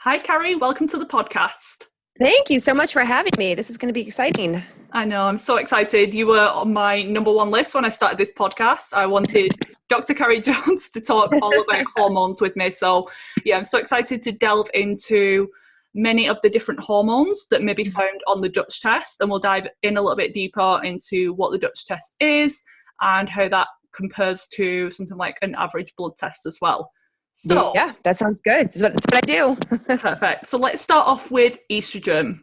Hi, Carrie. Welcome to the podcast. Thank you so much for having me. This is going to be exciting. I know, I'm so excited. You were on my number one list when I started this podcast. I wanted Dr. Carrie Jones to talk all about hormones with me. So, yeah, I'm so excited to delve into many of the different hormones that may be found on the Dutch test. And we'll dive in a little bit deeper into what the Dutch test is and how that compares to something like an average blood test as well. So, yeah, that sounds good. That's what I do. Perfect. So let's start off with estrogen.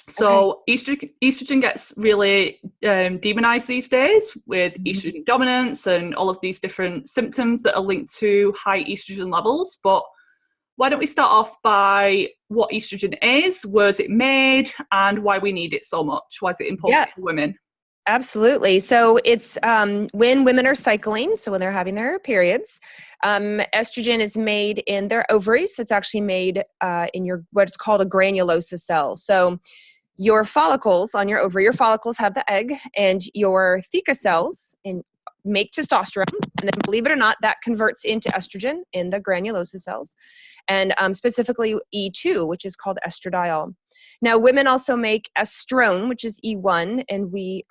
So estrogen gets really demonized these days with estrogen dominance and all of these different symptoms that are linked to high estrogen levels. But why don't we start off by what estrogen is, where is it made, and why we need it so much? Why is it important for women? Absolutely. So it's when women are cycling, so when they're having their periods, estrogen is made in their ovaries. It's actually made in your what's called a granulosa cell. So your follicles on your ovary, your follicles have the egg, and your theca cells make testosterone. And then, believe it or not, that converts into estrogen in the granulosa cells, and specifically E2, which is called estradiol. Now, women also make estrone, which is E1, and we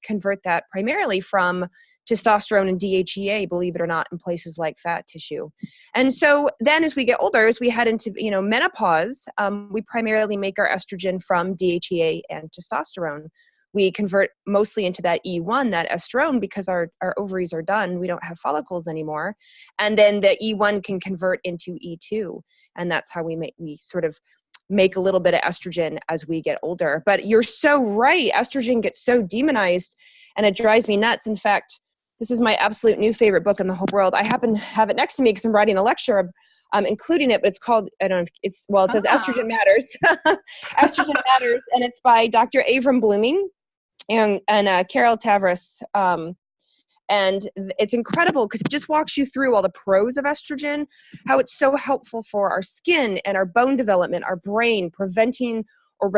convert that primarily from testosterone and DHEA, believe it or not, in places like fat tissue. And so then as we get older, as we head into menopause, we primarily make our estrogen from DHEA and testosterone. We convert mostly into that E1, that estrone, because our ovaries are done. We don't have follicles anymore. And then the E1 can convert into E2. And that's how we sort of make a little bit of estrogen as we get older. But you're so right. Estrogen gets so demonized and it drives me nuts. In fact, this is my absolute new favorite book in the whole world. I happen to have it next to me because I'm writing a lecture including it, but it's called, I don't know, it says Estrogen Matters. Estrogen Matters, and it's by Dr. Avram Blooming and Carol Tavris. And it's incredible because it just walks you through all the pros of estrogen, how it's so helpful for our skin and our bone development, our brain, preventing or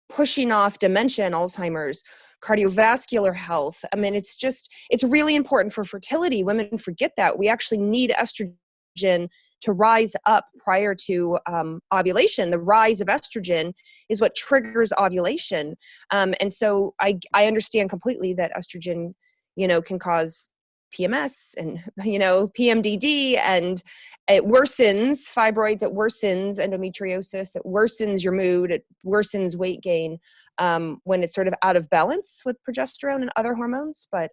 pushing off dementia and Alzheimer's, cardiovascular health. I mean, it's really important for fertility. Women forget that. We actually need estrogen to rise up prior to ovulation. The rise of estrogen is what triggers ovulation. And so I understand completely that estrogen, can cause PMS and, PMDD, and it worsens fibroids, it worsens endometriosis, it worsens your mood, it worsens weight gain when it's sort of out of balance with progesterone and other hormones. But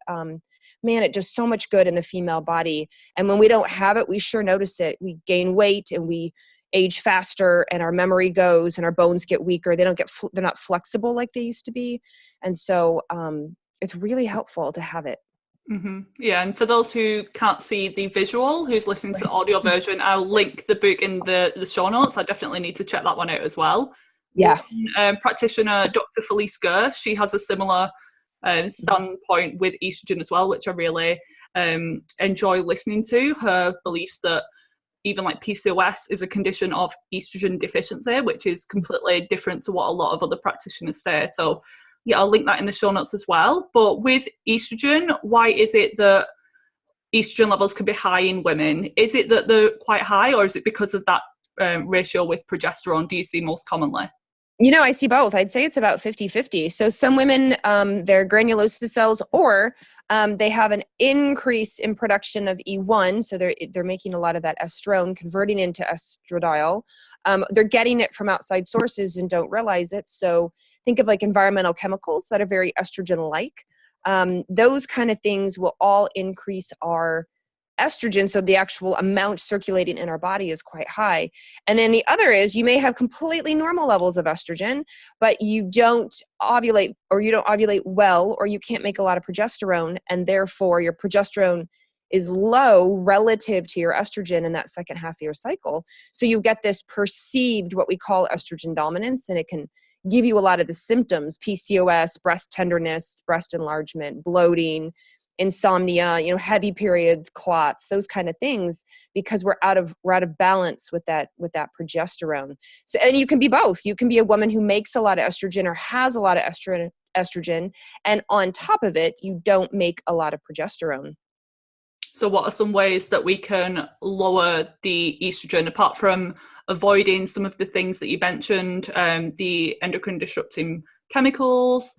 man, it does so much good in the female body. And when we don't have it, we sure notice it. We gain weight and we age faster, and our memory goes and our bones get weaker. They're not flexible like they used to be. And so it's really helpful to have it. Mm-hmm. Yeah, and for those who can't see the visual, who's listening to the audio version, I'll link the book in the show notes. I definitely need to check that one out as well. Yeah. Practitioner Dr. Felice Gurr, she has a similar standpoint with estrogen as well, which I really enjoy listening to. Her beliefs that even like PCOS is a condition of estrogen deficiency, which is completely different to what a lot of other practitioners say. So yeah, I'll link that in the show notes as well. But with estrogen, why is it that estrogen levels can be high in women? Is it that they're quite high, or is it because of that ratio with progesterone do you see most commonly? I see both. I'd say it's about 50-50. So some women, their granulosa cells, or they have an increase in production of E1. So they're making a lot of that estrone, converting into estradiol. They're getting it from outside sources and don't realize it. So think of like environmental chemicals that are very estrogen-like. Those kind of things will all increase our estrogen, so the actual amount circulating in our body is quite high. And then the other is you may have completely normal levels of estrogen, but you don't ovulate, or you don't ovulate well, or you can't make a lot of progesterone, and therefore your progesterone is low relative to your estrogen in that second half of your cycle. So you get this perceived, what we call estrogen dominance, and it can give you a lot of the symptoms: PCOS, breast tenderness, breast enlargement, bloating, insomnia, heavy periods, clots, those kind of things, because we're out of balance with that progesterone. So, and you can be both. You can be a woman who makes a lot of estrogen or has a lot of estrogen, and on top of it, you don't make a lot of progesterone. So what are some ways that we can lower the estrogen, apart from avoiding some of the things that you mentioned, the endocrine disrupting chemicals,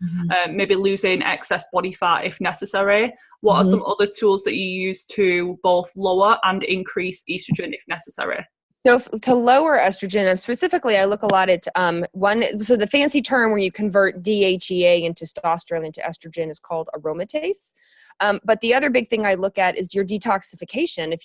maybe losing excess body fat if necessary. What are some other tools that you use to both lower and increase estrogen if necessary? So to lower estrogen, specifically, I look a lot at so the fancy term where you convert DHEA and testosterone into estrogen is called aromatase. But the other big thing I look at is your detoxification.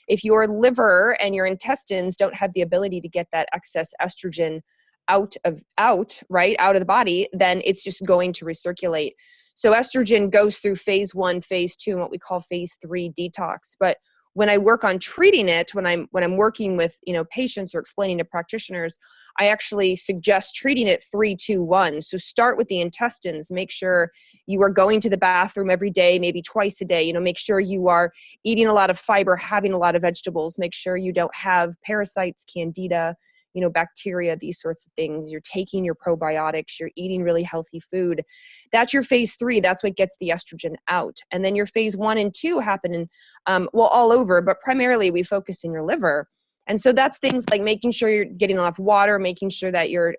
If your liver and your intestines don't have the ability to get that excess estrogen out of the body, then it's just going to recirculate. So estrogen goes through phase 1, phase 2, and what we call phase 3 detox. But when I work on treating it, when I'm working with patients or explaining to practitioners, I actually suggest treating it 3-2-1. So start with the intestines. Make sure you are going to the bathroom every day, maybe twice a day. Make sure you are eating a lot of fiber, having a lot of vegetables. Make sure you don't have parasites, candida, bacteria, these sorts of things. You're taking your probiotics. You're eating really healthy food. That's your phase 3. That's what gets the estrogen out. And then your phase 1 and 2 happen in, all over, but primarily we focus in your liver. And so that's things like making sure you're getting enough water, making sure that you're,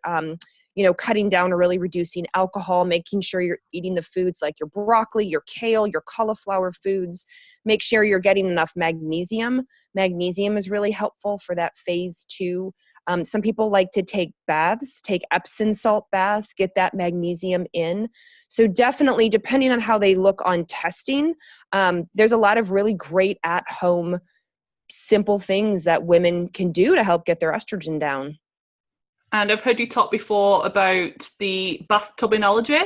cutting down or really reducing alcohol, making sure you're eating the foods like your broccoli, your kale, your cauliflower foods. Make sure you're getting enough magnesium. Magnesium is really helpful for that phase 2. Some people like to take baths, take Epsom salt baths, get that magnesium in. So definitely, depending on how they look on testing, there's a lot of really great at-home, simple things that women can do to help get their estrogen down. And I've heard you talk before about the bathtub analogy.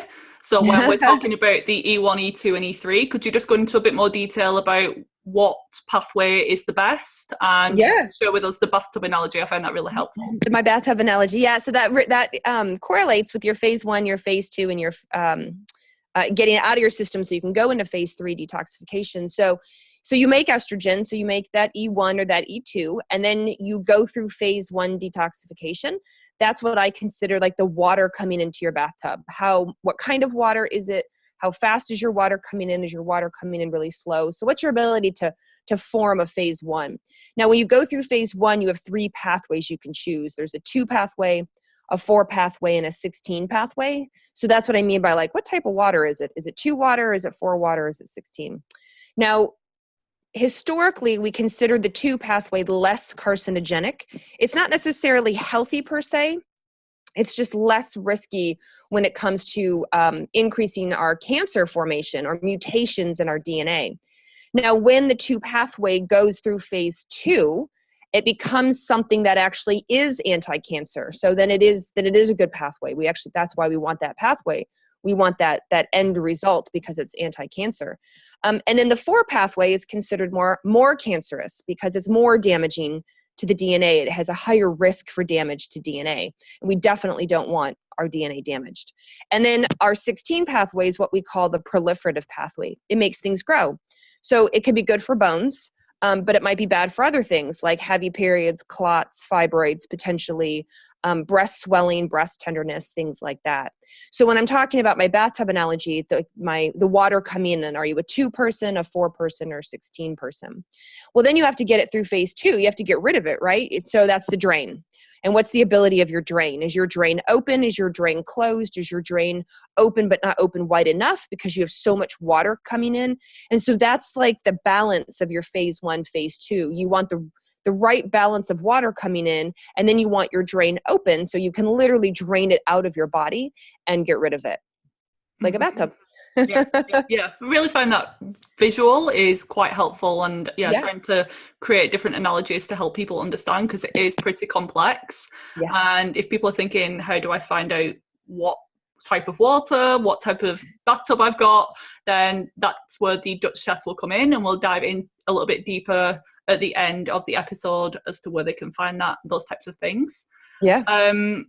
So when we're talking about the E1, E2, and E3, could you just go into a bit more detail about what pathway is the best and share with us the bathtub analogy? I find that really helpful. My bathtub analogy. Yeah. So that correlates with your phase 1, your phase 2, and your getting it out of your system so you can go into phase 3 detoxification. So you make estrogen, so you make that E1 or that E2, and then you go through phase 1 detoxification. That's what I consider like the water coming into your bathtub. What kind of water is it? How fast is your water coming in? Is your water coming in really slow? So what's your ability to form a phase 1? Now, when you go through phase 1, you have 3 pathways you can choose. There's a 2 pathway, a 4 pathway, and a 16 pathway. So that's what I mean by like, what type of water is it? Is it 2 water? Is it 4 water? Is it 16? Now, historically, we consider the 2 pathway less carcinogenic. It's not necessarily healthy per se. It's just less risky when it comes to increasing our cancer formation or mutations in our DNA. Now, when the 2 pathway goes through phase 2, it becomes something that actually is anti-cancer. So then it is a good pathway. That's why we want that pathway. We want that end result because it's anti-cancer. And then the 4 pathway is considered more cancerous because it's more damaging to the DNA. It has a higher risk for damage to DNA. And we definitely don't want our DNA damaged. And then our 16 pathway is what we call the proliferative pathway. It makes things grow. So it could be good for bones, but it might be bad for other things like heavy periods, clots, fibroids, potentially, breast swelling, breast tenderness, things like that. So when I'm talking about my bathtub analogy, the water coming in, are you a 2-person, a 4-person, or 16-person? Well, then you have to get it through phase 2. You have to get rid of it, right? So that's the drain. And what's the ability of your drain? Is your drain open? Is your drain closed? Is your drain open but not open wide enough because you have so much water coming in? And so that's like the balance of your phase 1, phase 2. You want the right balance of water coming in, and then you want your drain open so you can literally drain it out of your body and get rid of it like a bathtub. Yeah. I really find that visual is quite helpful, and trying to create different analogies to help people understand because it is pretty complex. Yes. And if people are thinking, how do I find out what type of water, what type of bathtub I've got, then that's where the Dutch test will come in, and we'll dive in a little bit deeper at the end of the episode as to where they can find those types of things. Yeah. Am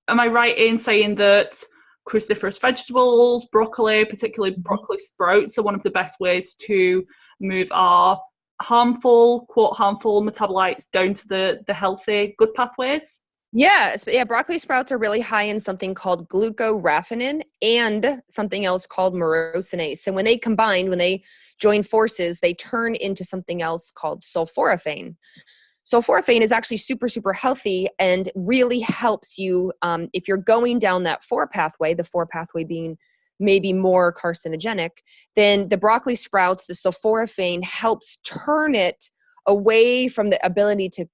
I right in saying that cruciferous vegetables, broccoli, particularly broccoli sprouts, are one of the best ways to move our quote harmful metabolites down to the healthy, good pathways? Yeah, broccoli sprouts are really high in something called glucoraphanin and something else called myrosinase. And when they combine, when they join forces, they turn into something else called sulforaphane. sulforaphane is actually super, super healthy and really helps you if you're going down that 4 pathway, the 4 pathway being maybe more carcinogenic, then the broccoli sprouts, the sulforaphane helps turn it away from the ability to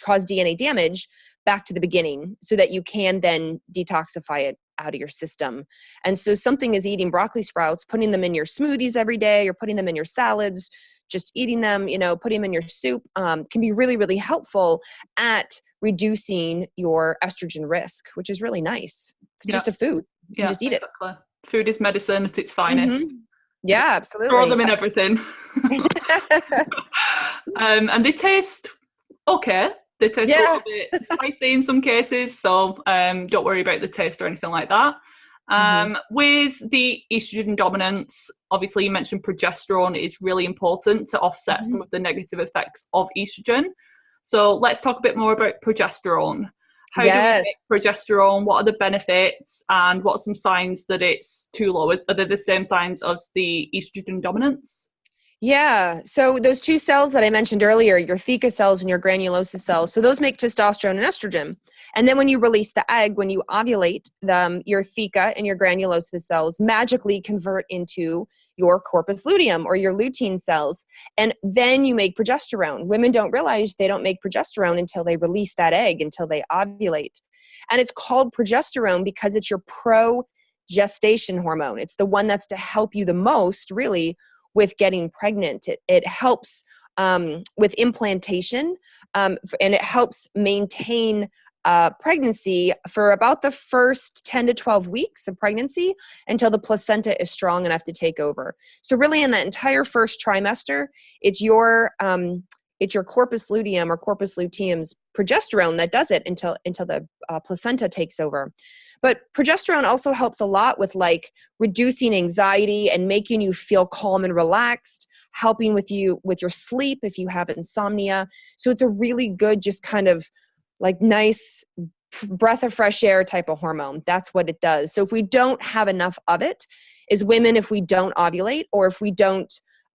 cause DNA damage back to the beginning so that you can then detoxify it out of your system. And so something is eating broccoli sprouts, putting them in your smoothies every day or putting them in your salads, just eating them, putting them in your soup can be really, really helpful at reducing your estrogen risk, which is really nice. It's just a food. You can just eat exactly. Food is medicine at its finest. Mm-hmm. Yeah, absolutely. Throw them in everything. And they taste okay. They taste a little bit spicy in some cases, so don't worry about the taste or anything like that. With the estrogen dominance, obviously you mentioned progesterone is really important to offset some of the negative effects of estrogen. So let's talk a bit more about progesterone. How do we make progesterone? What are the benefits? And what are some signs that it's too low? Are they the same signs as the estrogen dominance? Yeah. So those 2 cells that I mentioned earlier, your theca cells and your granulosa cells, so those make testosterone and estrogen. And then when you release the egg, when you ovulate, your theca and your granulosa cells magically convert into your corpus luteum or your lutein cells. And then you make progesterone. Women don't realize they don't make progesterone until they release that egg, until they ovulate. And it's called progesterone because it's your progestation hormone. It's the one that's to help you the most, really, with getting pregnant. It helps with implantation, and it helps maintain pregnancy for about the first 10 to 12 weeks of pregnancy until the placenta is strong enough to take over. So really in that entire first trimester, it's your corpus luteum or corpus luteum's progesterone that does it until the placenta takes over. But progesterone also helps a lot with like reducing anxiety and making you feel calm and relaxed, helping with your sleep if you have insomnia. So it's a really good, just kind of like nice breath of fresh air type of hormone. That's what it does. So if we don't have enough of it, as women, if we don't ovulate, or if we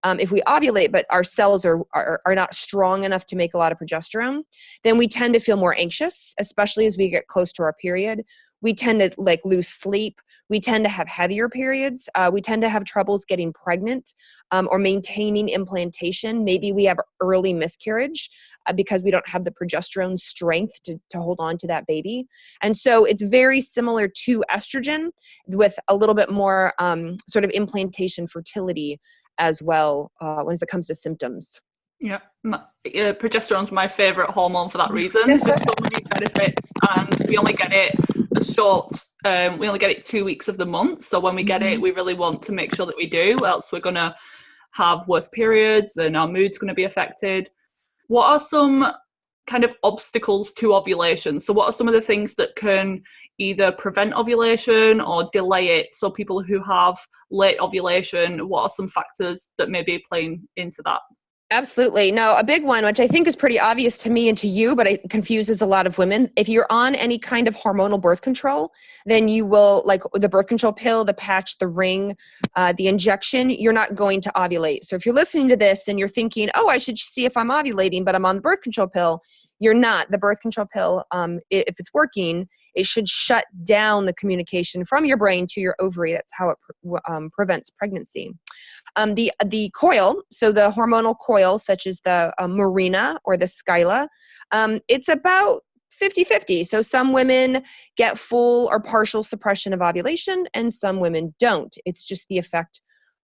ovulate but our cells are not strong enough to make a lot of progesterone, then we tend to feel more anxious, especially as we get close to our period. We tend to like lose sleep. We tend to have heavier periods. We tend to have troubles getting pregnant or maintaining implantation. Maybe we have early miscarriage because we don't have the progesterone strength to hold on to that baby. And so it's very similar to estrogen with a little bit more sort of implantation fertility as well when it comes to symptoms. Yeah, progesterone's my favorite hormone for that reason. There's just so many benefits, and we only get it we only get it 2 weeks of the month. So when we get it, we really want to make sure that we do, else we're going to have worse periods and our mood's going to be affected. What are some kind of obstacles to ovulation? So what are some of the things that can either prevent ovulation or delay it? So people who have late ovulation, what are some factors that may be playing into that? Absolutely. No, a big one, which I think is pretty obvious to me and to you, but it confuses a lot of women. If you're on any kind of hormonal birth control, then you will, like the birth control pill, the patch, the ring, the injection, you're not going to ovulate. So if you're listening to this and you're thinking, oh, I should see if I'm ovulating, but I'm on the birth control pill, you're not. The birth control pill, if it's working, it should shut down the communication from your brain to your ovary. That's how it prevents pregnancy. The coil, so the hormonal coil, such as the Mirena or the Skyla, it's about 50-50. So some women get full or partial suppression of ovulation and some women don't. It's just the effect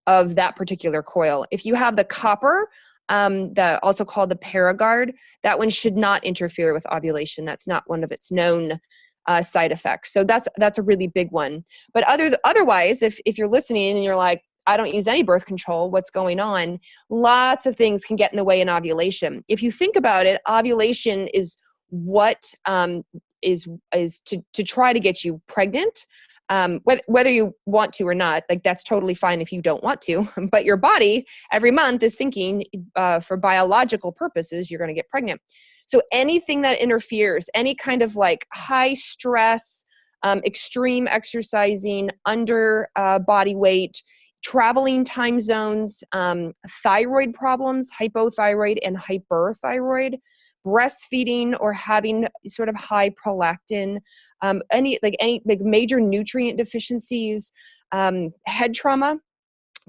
of that particular coil. If you have the copper, also called the Paragard, that one should not interfere with ovulation. That's not one of its known side effects. So that's a really big one. But otherwise, if you're listening and you're like, I don't use any birth control, what's going on? Lots of things can get in the way in ovulation. If you think about it, ovulation is what is to try to get you pregnant. Whether you want to or not, like that's totally fine if you don't want to, but your body every month is thinking for biological purposes, you're going to get pregnant. So anything that interferes, any kind of like high stress, extreme exercising, under body weight, traveling time zones, thyroid problems, hypothyroid and hyperthyroid breastfeeding or having sort of high prolactin, any major nutrient deficiencies, head trauma,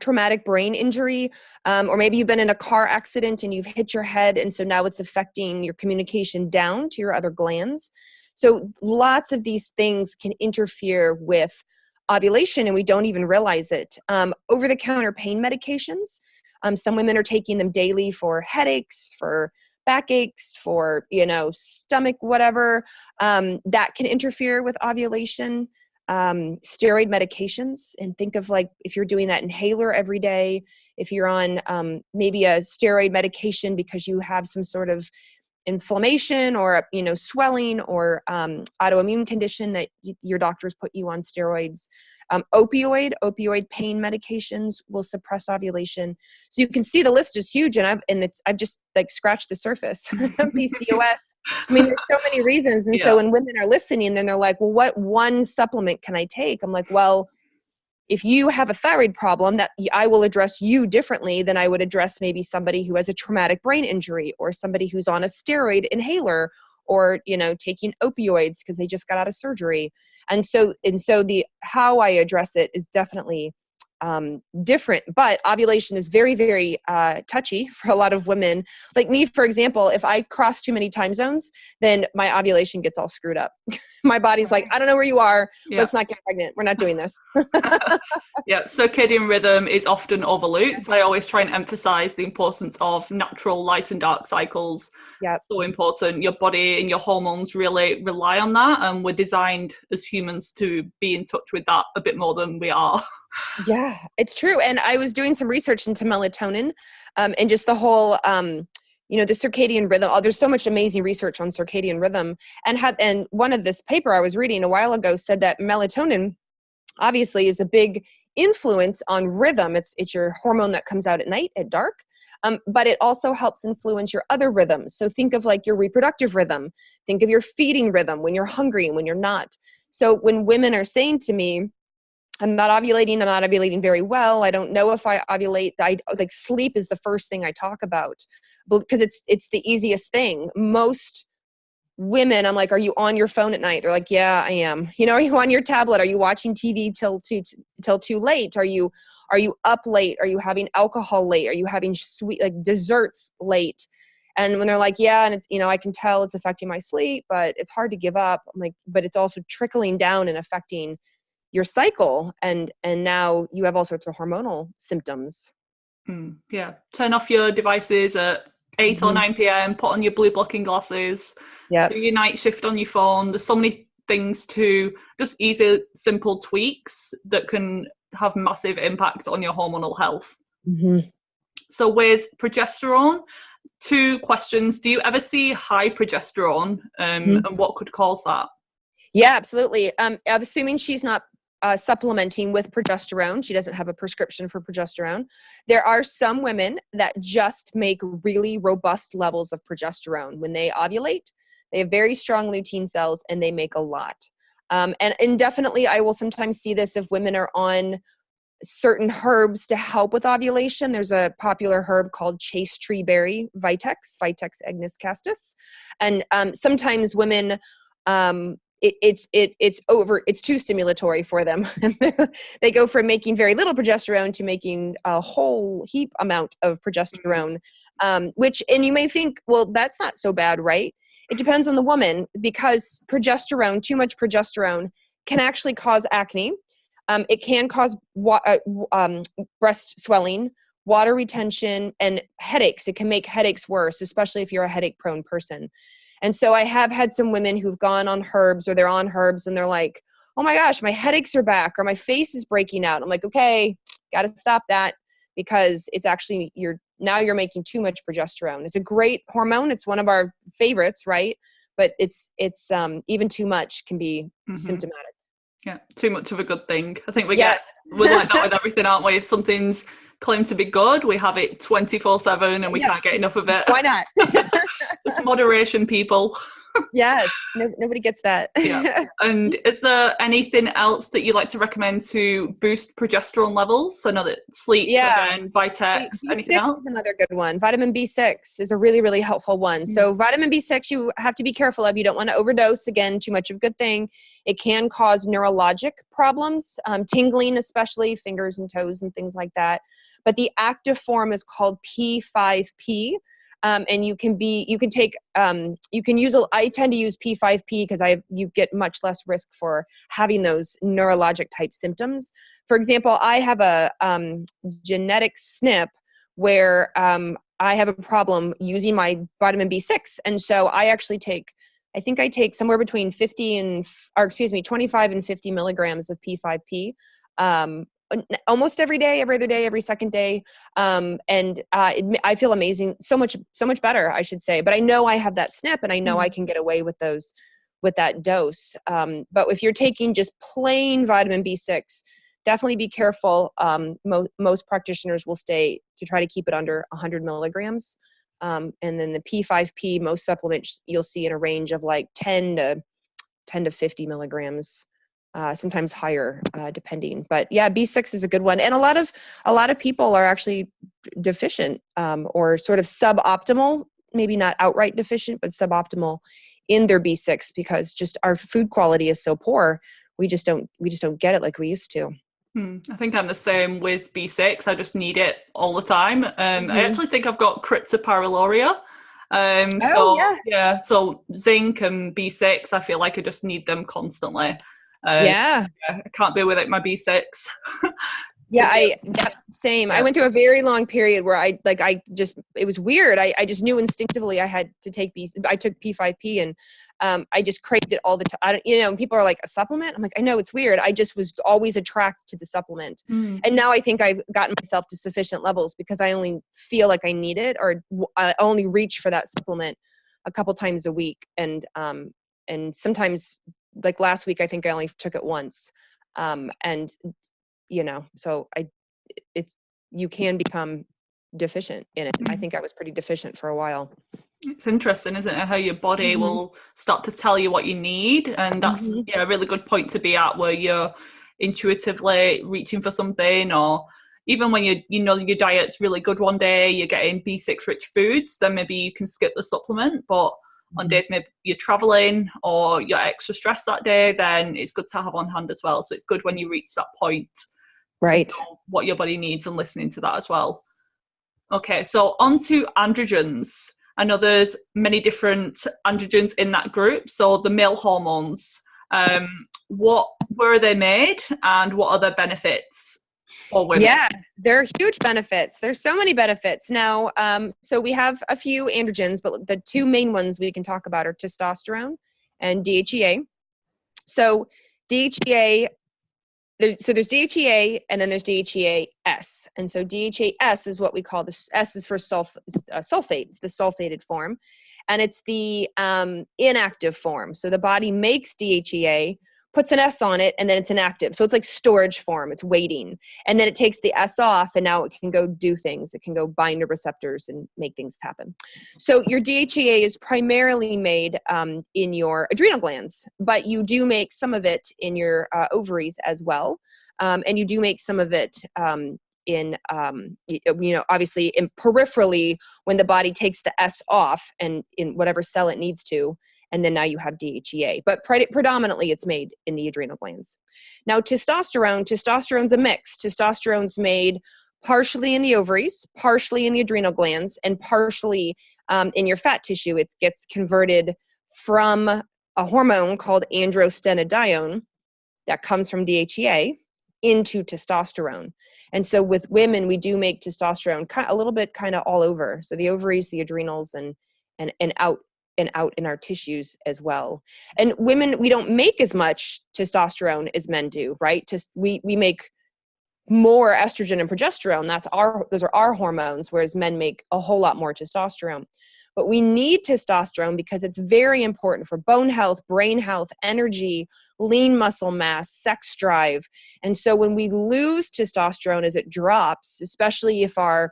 traumatic brain injury, or maybe you've been in a car accident and you've hit your head, and so now it's affecting your communication down to your other glands. So lots of these things can interfere with ovulation, and we don't even realize it. Over-the-counter pain medications, some women are taking them daily for headaches, for backaches, for, stomach, whatever, that can interfere with ovulation. Steroid medications, and think of like if you're doing that inhaler every day, if you're on maybe a steroid medication because you have some sort of inflammation or swelling or autoimmune condition that your doctors put you on steroids. Opioid pain medications will suppress ovulation. So you can see the list is huge, and I've just like scratched the surface. PCOS. I mean, there's so many reasons. And so when women are listening, then they're like, well, what one supplement can I take? I'm like, well, if you have a thyroid problem, that I will address you differently than I would address maybe somebody who has a traumatic brain injury, or somebody who's on a steroid inhaler, or, taking opioids because they just got out of surgery. And so the how I address it is definitely different. But ovulation is very, very touchy for a lot of women. Like me, for example, if I cross too many time zones, then my ovulation gets all screwed up. My body's like, I don't know where you are. Let's not get pregnant. We're not doing this. Circadian rhythm is often overlooked. I always try and emphasize the importance of natural light and dark cycles. So important. Your body and your hormones really rely on that, and we're designed as humans to be in touch with that a bit more than we are. Yeah, it's true. And I was doing some research into melatonin, and just the whole the circadian rhythm. There's so much amazing research on circadian rhythm, and one of this paper I was reading a while ago said that melatonin obviously is a big influence on rhythm. It's your hormone that comes out at night at dark. But it also helps influence your other rhythms. So think of like your reproductive rhythm. Think of your feeding rhythm, when you're hungry and when you're not. So when women are saying to me, I'm not ovulating very well, I don't know if I ovulate, like sleep is the first thing I talk about, because it's the easiest thing. Most women, I'm like, are you on your phone at night? They're like, yeah, I am. Are you on your tablet? Are you watching TV till too late? Are you up late? Are you having alcohol late? Are you having sweet, like desserts late? And when they're like, yeah, and it's, I can tell it's affecting my sleep, but it's hard to give up. I'm like, but it's also trickling down and affecting your cycle. And now you have all sorts of hormonal symptoms. Turn off your devices at 8 or 9 p.m, put on your blue blocking glasses, do your night shift on your phone. There's so many things to just easy, simple tweaks that can have massive impact on your hormonal health. So with progesterone, 2 questions. Do you ever see high progesterone, and what could cause that? Yeah, absolutely. I'm assuming she's not supplementing with progesterone. She doesn't have a prescription for progesterone. There are some women that just make really robust levels of progesterone. When they ovulate, they have very strong lutein cells and they make a lot. And definitely I will sometimes see this if women are on certain herbs to help with ovulation. There's a popular herb called chase tree berry Vitex agnus castus. And sometimes women, it's too stimulatory for them. They go from making very little progesterone to making a whole heap amount of progesterone, and you may think, well, that's not so bad, right? It depends on the woman, because too much progesterone can actually cause acne. It can cause breast swelling, water retention, and headaches. It can make headaches worse, especially if you're a headache prone person. And so I have had some women who've gone on herbs, or they're on herbs, and they're like, oh my gosh, my headaches are back, or my face is breaking out. I'm like, okay, got to stop that, because it's actually, you're making too much progesterone. It's a great hormone. It's one of our favorites, right? But it's even too much can be symptomatic. Yeah, too much of a good thing. I think we're like that with everything, aren't we? If something's claimed to be good, we have it 24/7 and we can't get enough of it. Why not? Just moderation, people. Yes, nobody gets that. Yeah. And is there anything else that you'd like to recommend to boost progesterone levels? I know that sleep, Yeah. again, Vitex, anything B6 is else? another good one. Vitamin B6 is a really, really helpful one. So vitamin B6, you have to be careful of. You don't want to overdose. Again, too much of a good thing. It can cause neurologic problems, tingling, especially fingers and toes and things like that. But the active form is called P5P. And you can take, you can use, I tend to use P5P because you get much less risk for having those neurologic type symptoms. For example, I have a genetic SNP where I have a problem using my vitamin B6. And so I actually I think I take somewhere between 25 and 50 milligrams of P5P. Almost every day, every other day, every second day. I feel amazing. So much better, I should say. But I know I have that SNP and I know I can get away with that dose. But if you're taking just plain vitamin B6, definitely be careful. Most practitioners will stay to try to keep it under 100 milligrams. And then the P5P, most supplements you'll see in a range of like 10 to 50 milligrams. Sometimes higher, depending. But yeah, B6 is a good one. And a lot of people are actually deficient, or sort of suboptimal, maybe not outright deficient, but suboptimal in their B6 because just our food quality is so poor. We just don't get it like we used to. I think I'm the same with B6. I just need it all the time. I actually think I've got cryptopyrroluria. So zinc and B6, I feel like I just need them constantly. I can't be without my B6. Same. I went through a very long period where it was weird. I just knew instinctively I had to take I took P5P and I just craved it all the time. People are like, a supplement? I'm like, I know, it's weird. I just was always attracted to the supplement. And now I think I've gotten myself to sufficient levels because I only feel like I need it, or I only reach for that supplement a couple times a week. And sometimes, like last week, I think I only took it once. So you can become deficient in it. I think I was pretty deficient for a while. It's interesting, isn't it, how your body will start to tell you what you need, and that's a really good point to be at, where you're intuitively reaching for something, or even when your diet's really good one day, you're getting B6 rich foods, then maybe you can skip the supplement. But on days maybe you're traveling or you're extra stressed that day, then it's good to have on hand as well. So it's good when you reach that point, right, to know what your body needs and listening to that as well. Okay, so on to androgens. I know there's many different androgens in that group. So the male hormones, where are they made and what are their benefits for women? Yeah, there are huge benefits. There's so many benefits. Now, so we have a few androgens, but the two main ones we can talk about are testosterone and DHEA. So DHEA, there's DHEA and then there's DHEA-S. And so DHEA-S is what we call the S is for sulfates, the sulfated form. And it's the inactive form. So the body makes DHEA, puts an S on it, and then it's inactive. So it's like storage form. It's waiting. And then it takes the S off, and now it can go do things. It can go bind to receptors and make things happen. So your DHEA is primarily made in your adrenal glands, but you do make some of it in your ovaries as well. And you do make some of it obviously in peripherally when the body takes the S off and in whatever cell it needs to. And then now you have DHEA, but predominantly it's made in the adrenal glands. Now testosterone's a mix. Testosterone's made partially in the ovaries, partially in the adrenal glands, and partially in your fat tissue. It gets converted from a hormone called androstenedione that comes from DHEA into testosterone. And so with women, we do make testosterone a little bit kind of all over. So the ovaries, the adrenals, and out in our tissues as well. And women, we don't make as much testosterone as men do, right? We make more estrogen and progesterone. Those are our hormones, whereas men make a whole lot more testosterone. But we need testosterone because it's very important for bone health, brain health, energy, lean muscle mass, sex drive. And so when we lose testosterone as it drops, especially if our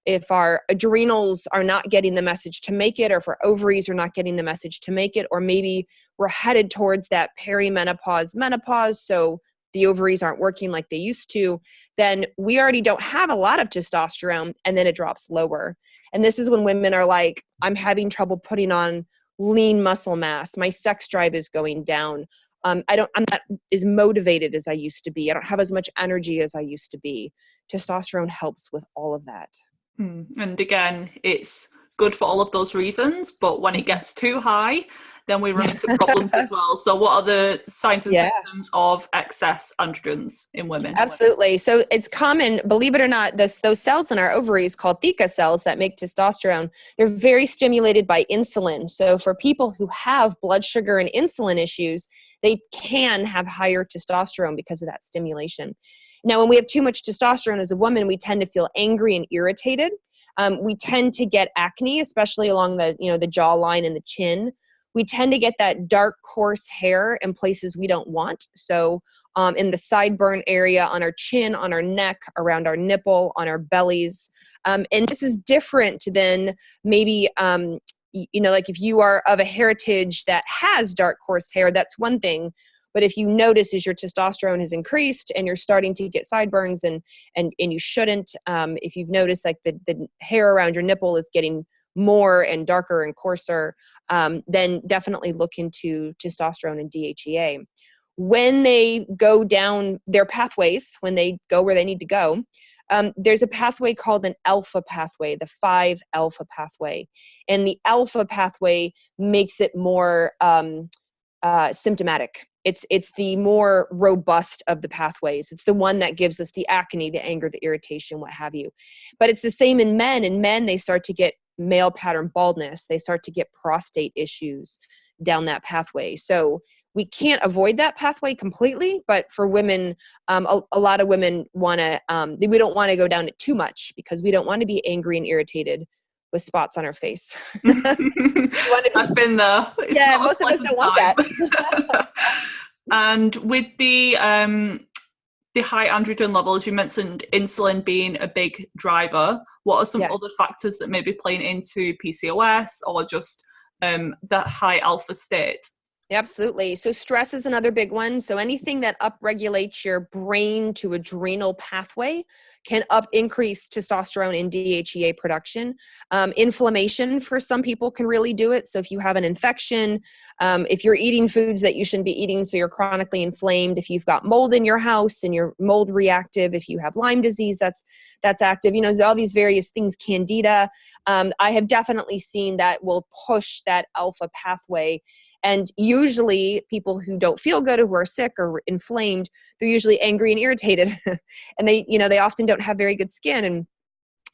if our adrenals are not getting the message to make it, or if our ovaries are not getting the message to make it, or maybe we're headed towards that perimenopause, menopause, so the ovaries aren't working like they used to, then we already don't have a lot of testosterone, and then it drops lower. And this is when women are like, I'm having trouble putting on lean muscle mass. My sex drive is going down. I'm not as motivated as I used to be. I don't have as much energy as I used to be. Testosterone helps with all of that. And again, it's good for all of those reasons, but when it gets too high, then we run into problems as well. So what are the signs and symptoms of excess androgens in women? Absolutely. So it's common, believe it or not, those cells in our ovaries called theca cells that make testosterone, they're very stimulated by insulin. So for people who have blood sugar and insulin issues, they can have higher testosterone because of that stimulation. Now, when we have too much testosterone as a woman, we tend to feel angry and irritated. We tend to get acne, especially along the jawline and the chin. We tend to get that dark, coarse hair in places we don't want. So in the sideburn area, on our chin, on our neck, around our nipple, on our bellies. And this is different than maybe, like if you are of a heritage that has dark, coarse hair, that's one thing. But if you notice as your testosterone has increased and you're starting to get sideburns and you shouldn't, if you've noticed like the hair around your nipple is getting more and darker and coarser, then definitely look into testosterone and DHEA. When they go down their pathways, when they go where they need to go, there's a pathway called an alpha pathway, the 5-alpha pathway. And the alpha pathway makes it more symptomatic. It's the more robust of the pathways. It's the one that gives us the acne, the anger, the irritation, what have you. But it's the same in men. In men, they start to get male pattern baldness. They start to get prostate issues down that pathway. So we can't avoid that pathway completely, but for women, a lot of women want to, we don't want to go down it too much because we don't want to be angry and irritated with spots on our face. I've been there. It's most of us don't want that. And with the high androgen levels, you mentioned insulin being a big driver. What are some other factors that may be playing into PCOS or just that high alpha state? Absolutely. So stress is another big one. So anything that upregulates your brain to adrenal pathway can increase testosterone and DHEA production. Inflammation for some people can really do it. So if you have an infection, if you're eating foods that you shouldn't be eating, so you're chronically inflamed, if you've got mold in your house and you're mold reactive, if you have Lyme disease, that's active, all these various things, candida, I have definitely seen that will push that alpha pathway. And usually people who don't feel good or who are sick or inflamed, they're usually angry and irritated. And they often don't have very good skin.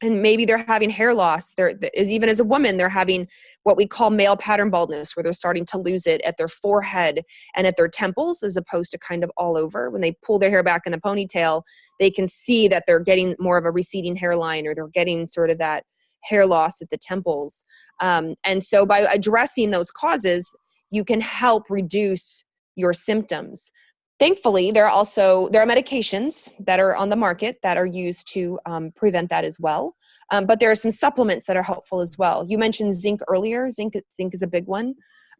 And maybe they're having hair loss. Even as a woman, they're having what we call male pattern baldness, where they're starting to lose it at their forehead and at their temples, as opposed to kind of all over. When they pull their hair back in a ponytail, they can see that they're getting more of a receding hairline, or they're getting sort of that hair loss at the temples. And so by addressing those causes, you can help reduce your symptoms. Thankfully, there are medications that are on the market that are used to prevent that as well. But there are some supplements that are helpful as well. You mentioned zinc earlier. Zinc is a big one.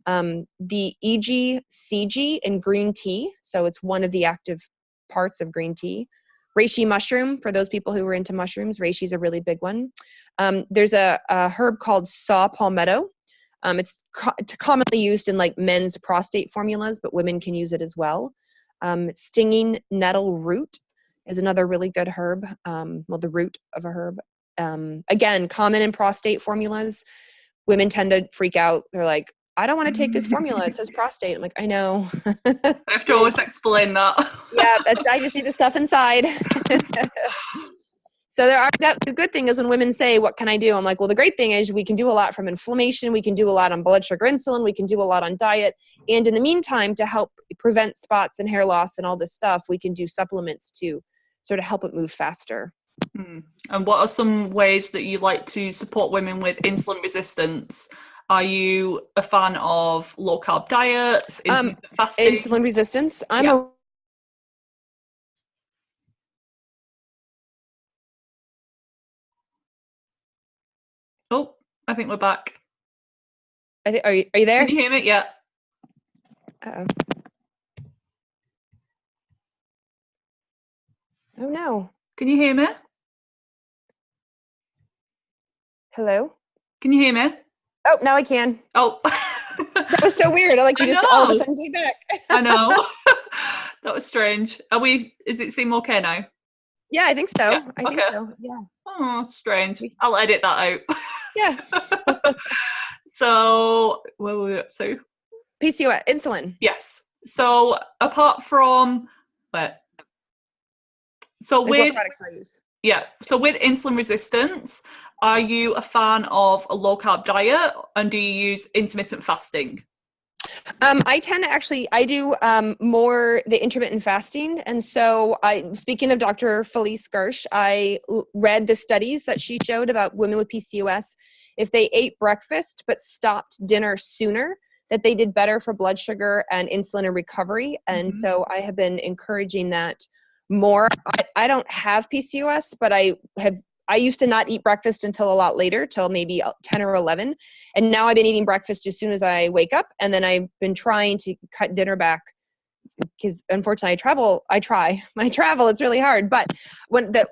The EGCG in green tea. So it's one of the active parts of green tea. Reishi mushroom, for those people who are into mushrooms, reishi is a really big one. There's a herb called saw palmetto. It's commonly used in like men's prostate formulas, but women can use it as well. Stinging nettle root is another really good herb. The root of a herb. Again, common in prostate formulas. Women tend to freak out. They're like, I don't want to take this formula. It says prostate. I'm like, I know. I have to always explain that. Yeah, I just need the stuff inside. So the good thing is when women say, what can I do? I'm like, well, the great thing is we can do a lot from inflammation. We can do a lot on blood sugar, insulin. We can do a lot on diet. And in the meantime, to help prevent spots and hair loss and all this stuff, we can do supplements to sort of help it move faster. And what are some ways that you like to support women with insulin resistance? Are you a fan of low carb diets, intermittent fasting? Insulin resistance. I think we're back. I think. Are you there? Can you hear me? Yeah. Uh-oh. Oh no. Can you hear me? Hello? Can you hear me? Oh, now I can. Oh. That was so weird. Like you just all of a sudden came back. I know. That was strange. Is it seem okay now? Yeah, I think so. Yeah. I think Okay. so. Yeah. Oh, strange. I'll edit that out. Yeah. So, where were we up to? PCOS, insulin. Yes. So, apart from, so Like what with, products I use. yeah, so with insulin resistance, are you a fan of a low carb diet, and do you use intermittent fasting? I tend to I do more the intermittent fasting. And so speaking of Dr. Felice Gersh, I read the studies that she showed about women with PCOS. If they ate breakfast but stopped dinner sooner, that they did better for blood sugar and insulin and recovery. And so I have been encouraging that more. I don't have PCOS, but I used to not eat breakfast until a lot later, till maybe 10 or 11. And now I've been eating breakfast as soon as I wake up. And then I've been trying to cut dinner back because unfortunately I try. When I travel, it's really hard. But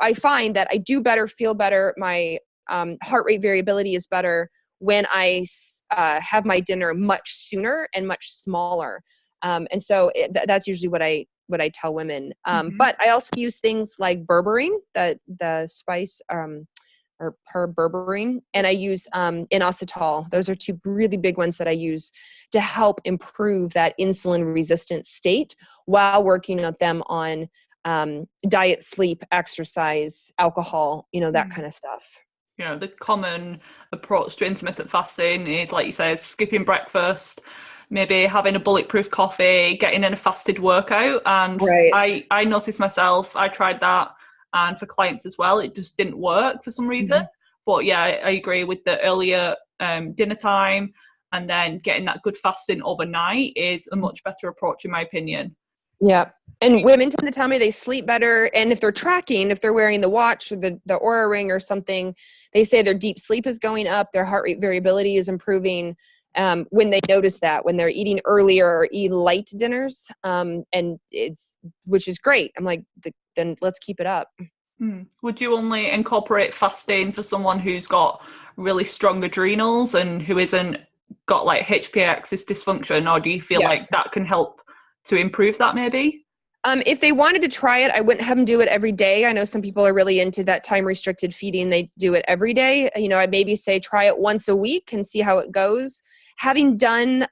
I find that I do better, feel better. My heart rate variability is better when I have my dinner much sooner and much smaller. And so that's usually what I tell women. But I also use things like berberine, the spice, or berberine, and I use inositol. Those are two really big ones that I use to help improve that insulin resistant state while working with them on diet, sleep, exercise, alcohol, that kind of stuff. Yeah, the common approach to intermittent fasting is, like you said, skipping breakfast, maybe having a bulletproof coffee, getting in a fasted workout. And right. I noticed myself, I tried that, and for clients as well, it just didn't work for some reason. But yeah, I agree with the earlier dinner time, and then getting that good fasting overnight is a much better approach, in my opinion. Yeah. And women tend to tell me they sleep better. And if they're tracking, if they're wearing the watch or the Oura ring or something, they say their deep sleep is going up, their heart rate variability is improving. When they notice that, when they're eating earlier or eat light dinners, which is great. I'm like, then let's keep it up. Would you only incorporate fasting for someone who's got really strong adrenals and who isn't got like HPA axis dysfunction, or do you feel like that can help to improve that maybe? If they wanted to try it, I wouldn't have them do it every day. I know some people are really into that time restricted feeding. They do it every day. I'd maybe say try it once a week and see how it goes. Having done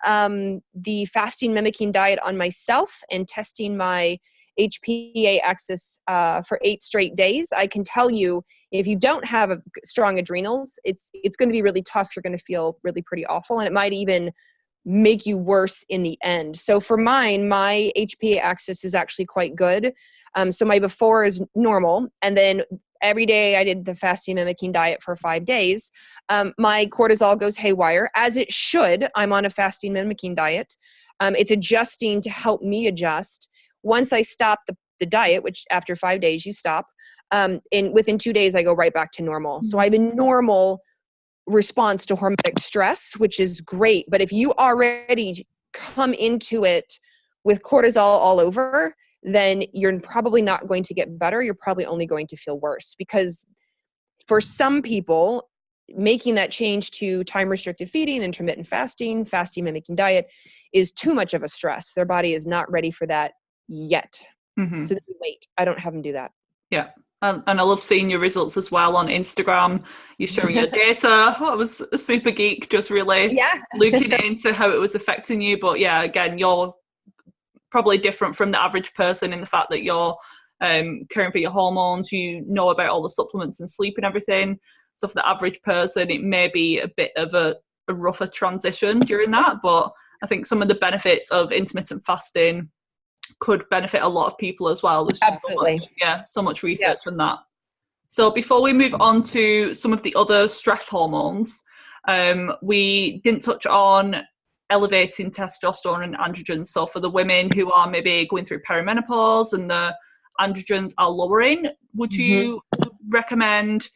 the fasting mimicking diet on myself and testing my HPA axis for 8 straight days, I can tell you, if you don't have strong adrenals, it's going to be really tough. You're going to feel really pretty awful, and it might even make you worse in the end. So for mine, my HPA axis is actually quite good. So my before is normal. And then every day I did the fasting mimicking diet for 5 days. My cortisol goes haywire, as it should. I'm on a fasting mimicking diet. It's adjusting to help me adjust. Once I stop the diet, which after 5 days you stop, within 2 days I go right back to normal. So I have a normal response to hormetic stress, which is great. But if you already come into it with cortisol all over, then you're probably not going to get better. You're probably only going to feel worse, because for some people, making that change to time restricted feeding, intermittent fasting, fasting mimicking diet is too much of a stress. Their body is not ready for that yet. So they wait. I don't have them do that. Yeah. And I love seeing your results as well on Instagram. You're showing your data. I was a super geek, just really looking into how it was affecting you. But yeah, again, you're probably different from the average person in the fact that you're caring for your hormones. You know about all the supplements and sleep and everything. So for the average person, it may be a bit of a rougher transition during that. But I think some of the benefits of intermittent fasting could benefit a lot of people as well. There's just so much research on that. So before we move on to some of the other stress hormones, we didn't touch on elevating testosterone and androgens. So for the women who are maybe going through perimenopause and the androgens are lowering, would you recommend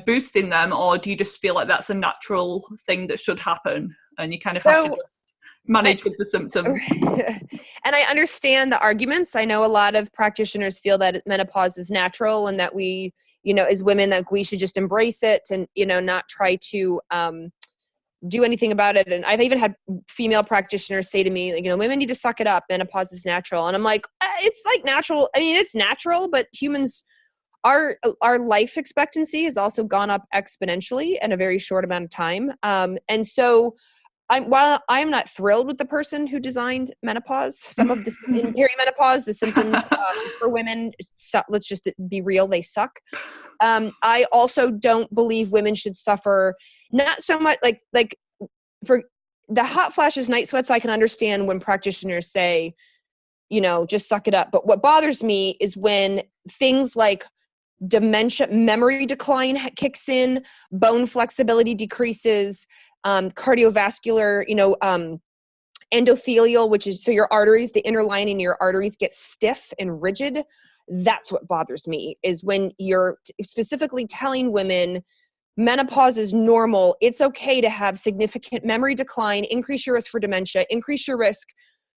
boosting them, or do you just feel like that's a natural thing that should happen and you kind of have to So just manage with the symptoms? and I understand the arguments. I know a lot of practitioners feel that menopause is natural and that we, as women, that we should just embrace it and, not try to do anything about it. And I've even had female practitioners say to me, like, women need to suck it up. Menopause is natural. And I'm like, it's like natural. I mean, it's natural, but humans, our life expectancy has also gone up exponentially in a very short amount of time. And so while I'm not thrilled with the person who designed menopause, some of this in perimenopause, the symptoms for women, let's just be real, they suck. I also don't believe women should suffer, not so much like for the hot flashes, night sweats. I can understand when practitioners say, just suck it up. But what bothers me is when things like dementia, memory decline kicks in, bone flexibility decreases, cardiovascular, endothelial, which is, so your arteries, the inner lining of your arteries get stiff and rigid. That's what bothers me, is when you're specifically telling women menopause is normal. It's okay to have significant memory decline, increase your risk for dementia, increase your risk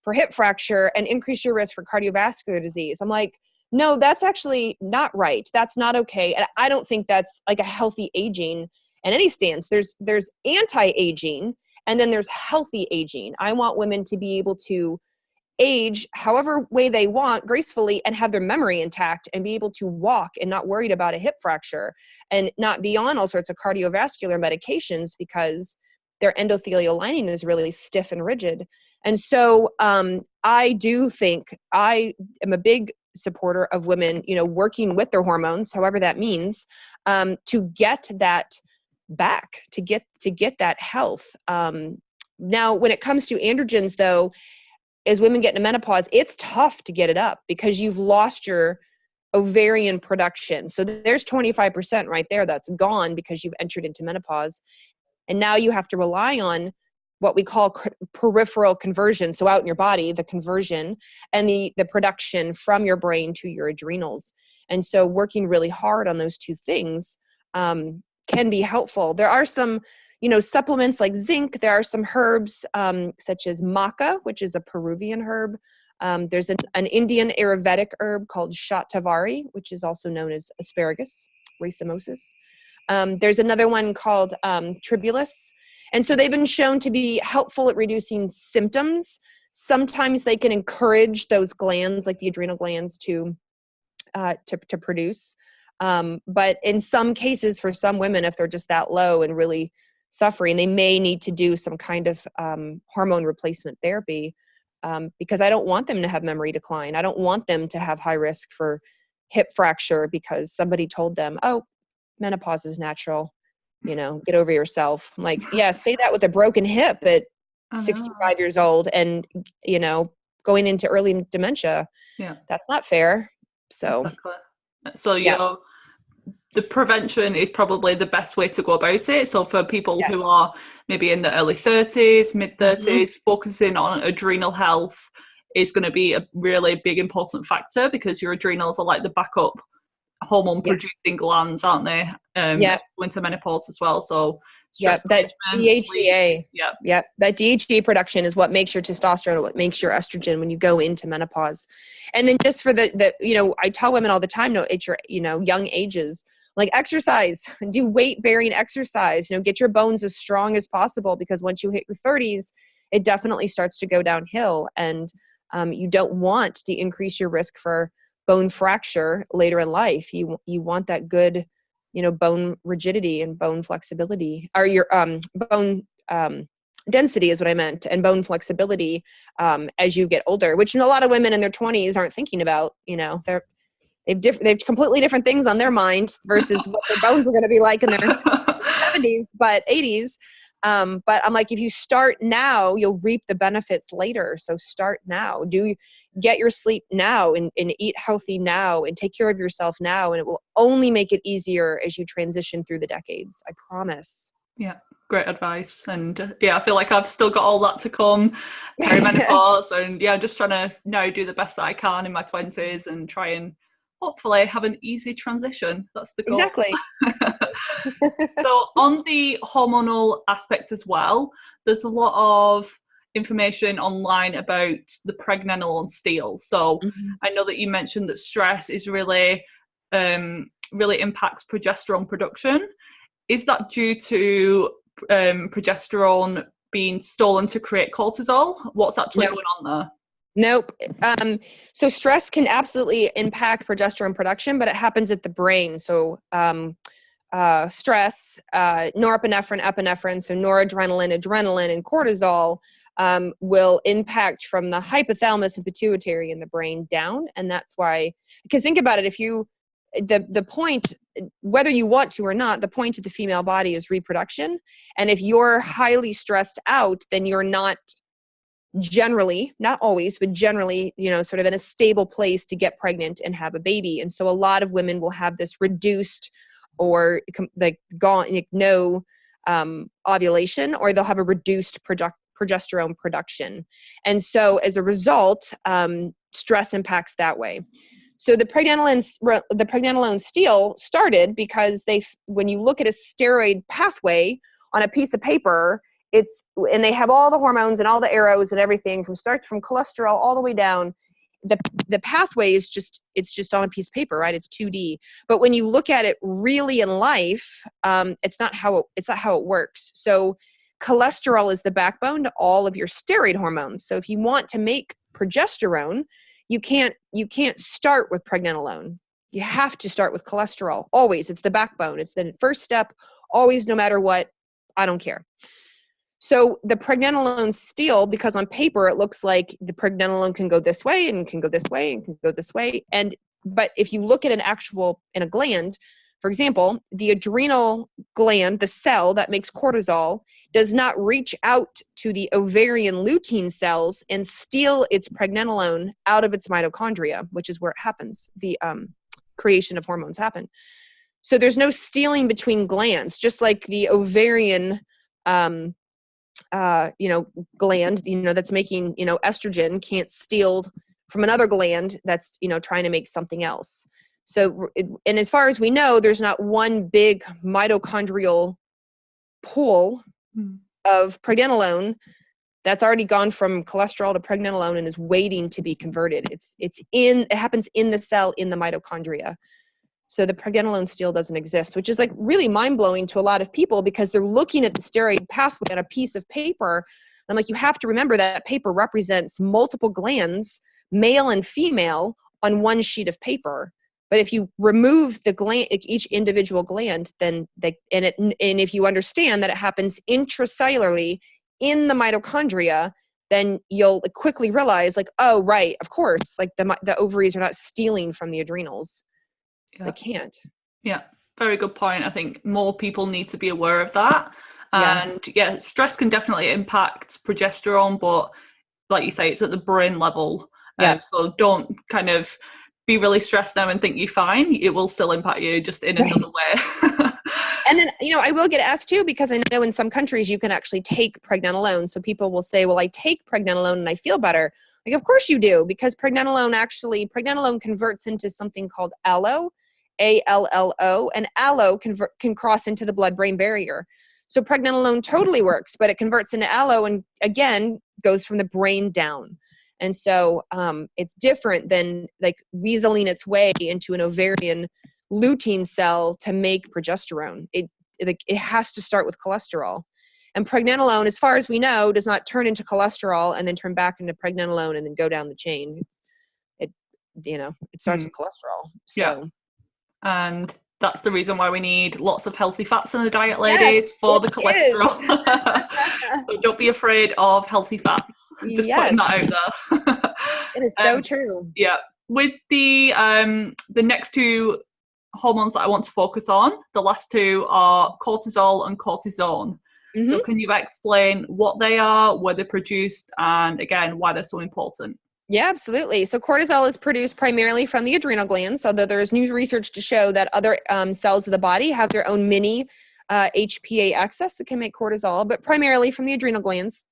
for hip fracture, and increase your risk for cardiovascular disease. I'm like, no, that's actually not right. That's not okay. And I don't think that's like a healthy aging in any stance. There's anti-aging, and then there's healthy aging. I want women to be able to age however way they want gracefully and have their memory intact and be able to walk and not worried about a hip fracture and not be on all sorts of cardiovascular medications because their endothelial lining is really stiff and rigid. And so I do think I am a big supporter of women, working with their hormones, however that means, to get that back, to get that health. Now, when it comes to androgens, though, as women get into menopause, it's tough to get it up because you've lost your ovarian production. So there's 25% right there that's gone because you've entered into menopause. And now you have to rely on what we call peripheral conversion. So out in your body, the conversion and the production from your brain to your adrenals. And so working really hard on those two things can be helpful. There are some, supplements like zinc. There are some herbs such as maca, which is a Peruvian herb. There's an Indian Ayurvedic herb called shatavari, which is also known as asparagus, racemosus. There's another one called tribulus. And so they've been shown to be helpful at reducing symptoms. Sometimes they can encourage those glands, like the adrenal glands, to produce. But in some cases, for some women, if they're just that low and really suffering, they may need to do some kind of hormone replacement therapy because I don't want them to have memory decline. I don't want them to have high risk for hip fracture because somebody told them, oh, menopause is natural. Get over yourself. I'm like, yeah, say that with a broken hip at 65 years old and, going into early dementia. Yeah. That's not fair. So, exactly. So the prevention is probably the best way to go about it. So for people who are maybe in the early 30s, mid 30s, focusing on adrenal health is going to be a really big important factor because your adrenals are like the backup hormone producing glands, aren't they? Into menopause as well. So that DHEA, that DHEA production is what makes your testosterone, what makes your estrogen when you go into menopause. And then just for the I tell women all the time, at your young ages, like exercise, do weight bearing exercise, get your bones as strong as possible because once you hit your 30s, it definitely starts to go downhill, and you don't want to increase your risk for bone fracture later in life. You want that good, bone rigidity and bone flexibility, or your bone density is what I meant, and bone flexibility as you get older, which a lot of women in their 20s aren't thinking about. They've completely different things on their mind versus what their bones are going to be like in their 70s, but 80s. But I'm like, if you start now, you'll reap the benefits later. So start now. Get your sleep now and eat healthy now and take care of yourself now. And it will only make it easier as you transition through the decades. I promise. Yeah, great advice. And I feel like I've still got all that to come, perimenopause, and just trying to now do the best that I can in my 20s and try and hopefully have an easy transition. That's the goal. Exactly. So on the hormonal aspect as well, there's a lot of information online about the pregnenolone steal. So I know that you mentioned that stress is really impacts progesterone production. Is that due to progesterone being stolen to create cortisol? What's actually going on there? Nope. So stress can absolutely impact progesterone production, but it happens at the brain. So stress, norepinephrine, epinephrine, so noradrenaline, adrenaline, and cortisol will impact from the hypothalamus and pituitary in the brain down. And that's why, because think about it, if you, the point, whether you want to or not, the point of the female body is reproduction. And if you're highly stressed out, then you're not generally, not always, but generally, sort of in a stable place to get pregnant and have a baby. And so a lot of women will have this reduced or no ovulation, or they'll have a reduced progesterone production. And so as a result, stress impacts that way. So the pregnenolone steal started because when you look at a steroid pathway on a piece of paper, and they have all the hormones and all the arrows and everything from cholesterol all the way down. The pathway is just on a piece of paper, right? It's 2D. But when you look at it really in life, it's not how it works. So cholesterol is the backbone to all of your steroid hormones. So if you want to make progesterone, you can't start with pregnenolone. You have to start with cholesterol. Always. It's the backbone. It's the first step. Always, no matter what. I don't care. So the pregnenolone steal, because on paper it looks like the pregnenolone can go this way and can go this way and can go this way. But if you look at in a gland, for example, the adrenal gland, the cell that makes cortisol, does not reach out to the ovarian lutein cells and steal its pregnenolone out of its mitochondria, which is where it happens. The creation of hormones happen. So there's no stealing between glands, just like the ovarian gland, that's making, estrogen can't steal from another gland that's, trying to make something else. So, and as far as we know, there's not one big mitochondrial pool of pregnenolone that's already gone from cholesterol to pregnenolone and is waiting to be converted. It happens in the cell, in the mitochondria. So the pregnenolone steal doesn't exist, which is like really mind-blowing to a lot of people because they're looking at the steroid pathway on a piece of paper. And I'm like, you have to remember that paper represents multiple glands, male and female, on one sheet of paper. But if you remove the gland, each individual gland, then and if you understand that it happens intracellularly in the mitochondria, then you'll quickly realize, like, oh, right, of course, like the ovaries are not stealing from the adrenals. Yeah. They can't. Yeah, very good point. I think more people need to be aware of that. And yeah, stress can definitely impact progesterone, but like you say, it's at the brain level. So don't kind of be really stressed now and think you're fine. It will still impact you, just in another way. And then, I will get asked too, because I know in some countries you can actually take pregnenolone. So people will say, well, I take pregnenolone and I feel better. Like, of course you do, because pregnenolone converts into something called allo, ALLO, and allo can cross into the blood-brain barrier. So pregnenolone totally works, but it converts into allo and again goes from the brain down. And so it's different than like weaseling its way into an ovarian lutein cell to make progesterone. It has to start with cholesterol. And pregnenolone, as far as we know, does not turn into cholesterol and then turn back into pregnenolone and then go down the chain. It starts with cholesterol. So. Yeah. And that's the reason why we need lots of healthy fats in the diet, ladies, for the cholesterol. So don't be afraid of healthy fats. Just putting that out there. It is so true. Yeah. With the next two hormones that I want to focus on, the last two are cortisol and cortisone. So can you explain what they are, where they're produced, and again, why they're so important? Yeah, absolutely. So cortisol is produced primarily from the adrenal glands, although there is new research to show that other cells of the body have their own mini HPA axis that can make cortisol, but primarily from the adrenal glands.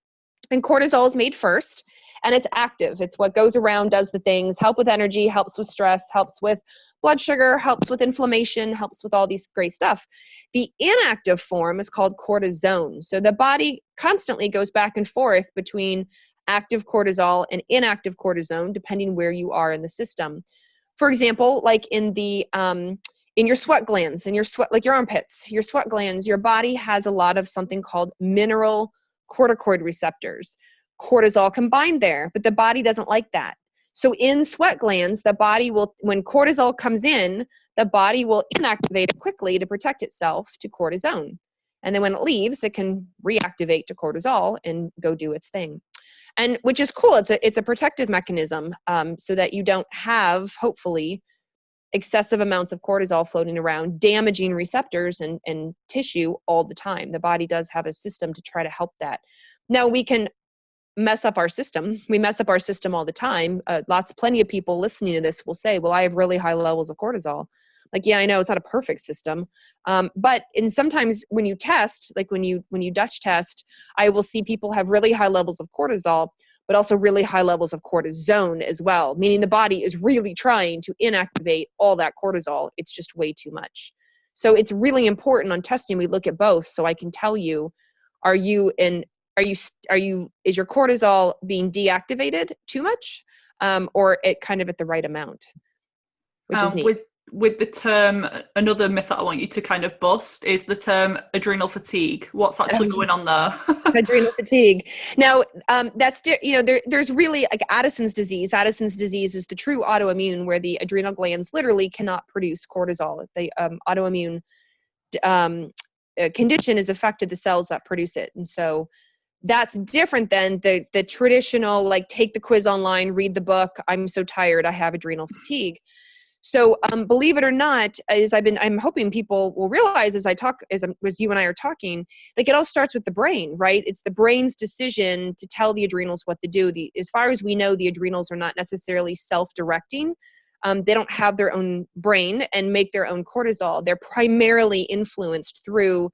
And cortisol is made first, and it's active. It's what goes around, does the things, help with energy, helps with stress, helps with blood sugar, helps with inflammation, helps with all these great stuff. The inactive form is called cortisone. So the body constantly goes back and forth between active cortisol and inactive cortisone, depending where you are in the system. For example, like in your sweat glands, in your sweat, like your armpits, your sweat glands, your body has a lot of something called mineral corticoid receptors. Cortisol can bind there, but the body doesn't like that. So in sweat glands, the body will, when cortisol comes in, the body will inactivate it quickly to protect itself to cortisone. And then when it leaves, it can reactivate to cortisol and go do its thing. And which is cool. It's a protective mechanism, so that you don't have, hopefully, excessive amounts of cortisol floating around, damaging receptors and tissue all the time. The body does have a system to try to help that. Now we can mess up our system. We mess up our system all the time. Plenty of people listening to this will say, well, I have really high levels of cortisol. Like, yeah, I know it's not a perfect system. But sometimes when you test, like when you Dutch test, I will see people have really high levels of cortisol, but also really high levels of cortisone as well, meaning the body is really trying to inactivate all that cortisol. It's just way too much. So it's really important on testing. We look at both. So I can tell you, is your cortisol being deactivated too much, or kind of at the right amount, which is neat. With the term, another myth that I want you to kind of bust is the term adrenal fatigue. What's actually going on there? Adrenal fatigue. Now, there's really like Addison's disease. Addison's disease is the true autoimmune where the adrenal glands literally cannot produce cortisol. The autoimmune condition has affected the cells that produce it. And so that's different than the traditional, like, take the quiz online, read the book, I'm so tired, I have adrenal fatigue. So believe it or not, I'm hoping people will realize as you and I are talking, like, it all starts with the brain, right? It's the brain's decision to tell the adrenals what to do. As far as we know, the adrenals are not necessarily self-directing. They don't have their own brain and make their own cortisol. They're primarily influenced through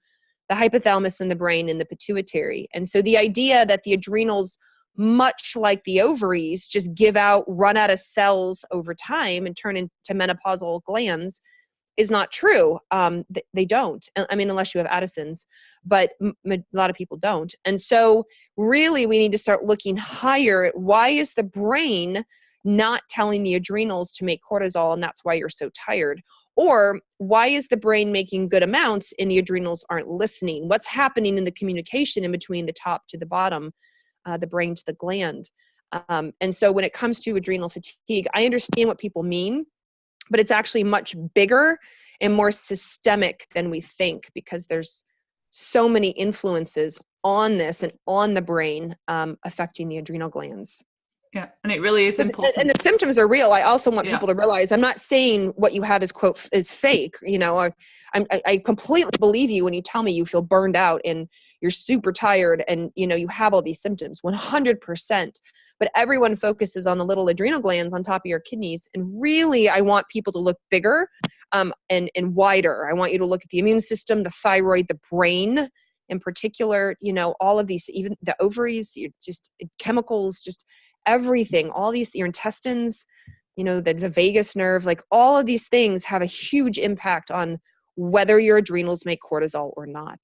the hypothalamus in the brain and the pituitary. And so the idea that the adrenals, much like the ovaries, just run out of cells over time and turn into menopausal glands is not true. They don't. I mean, unless you have Addison's, but a lot of people don't. And so really we need to start looking higher at why is the brain not telling the adrenals to make cortisol, and that's why you're so tired? Or why is the brain making good amounts and the adrenals aren't listening? What's happening in the communication in between the top to the bottom? The brain to the gland. And so when it comes to adrenal fatigue, I understand what people mean, but it's actually much bigger and more systemic than we think, because there's so many influences on this and on the brain affecting the adrenal glands. Yeah, and it really is important. And the symptoms are real. I also want people to realize, I'm not saying what you have is, quote, is fake. I completely believe you when you tell me you feel burned out and you're super tired and, you have all these symptoms, 100%. But everyone focuses on the little adrenal glands on top of your kidneys. And really, I want people to look bigger and wider. I want you to look at the immune system, the thyroid, the brain in particular, all of these, even the ovaries, just chemicals, just everything, all these, your intestines, the vagus nerve, like all of these things have a huge impact on whether your adrenals make cortisol or not.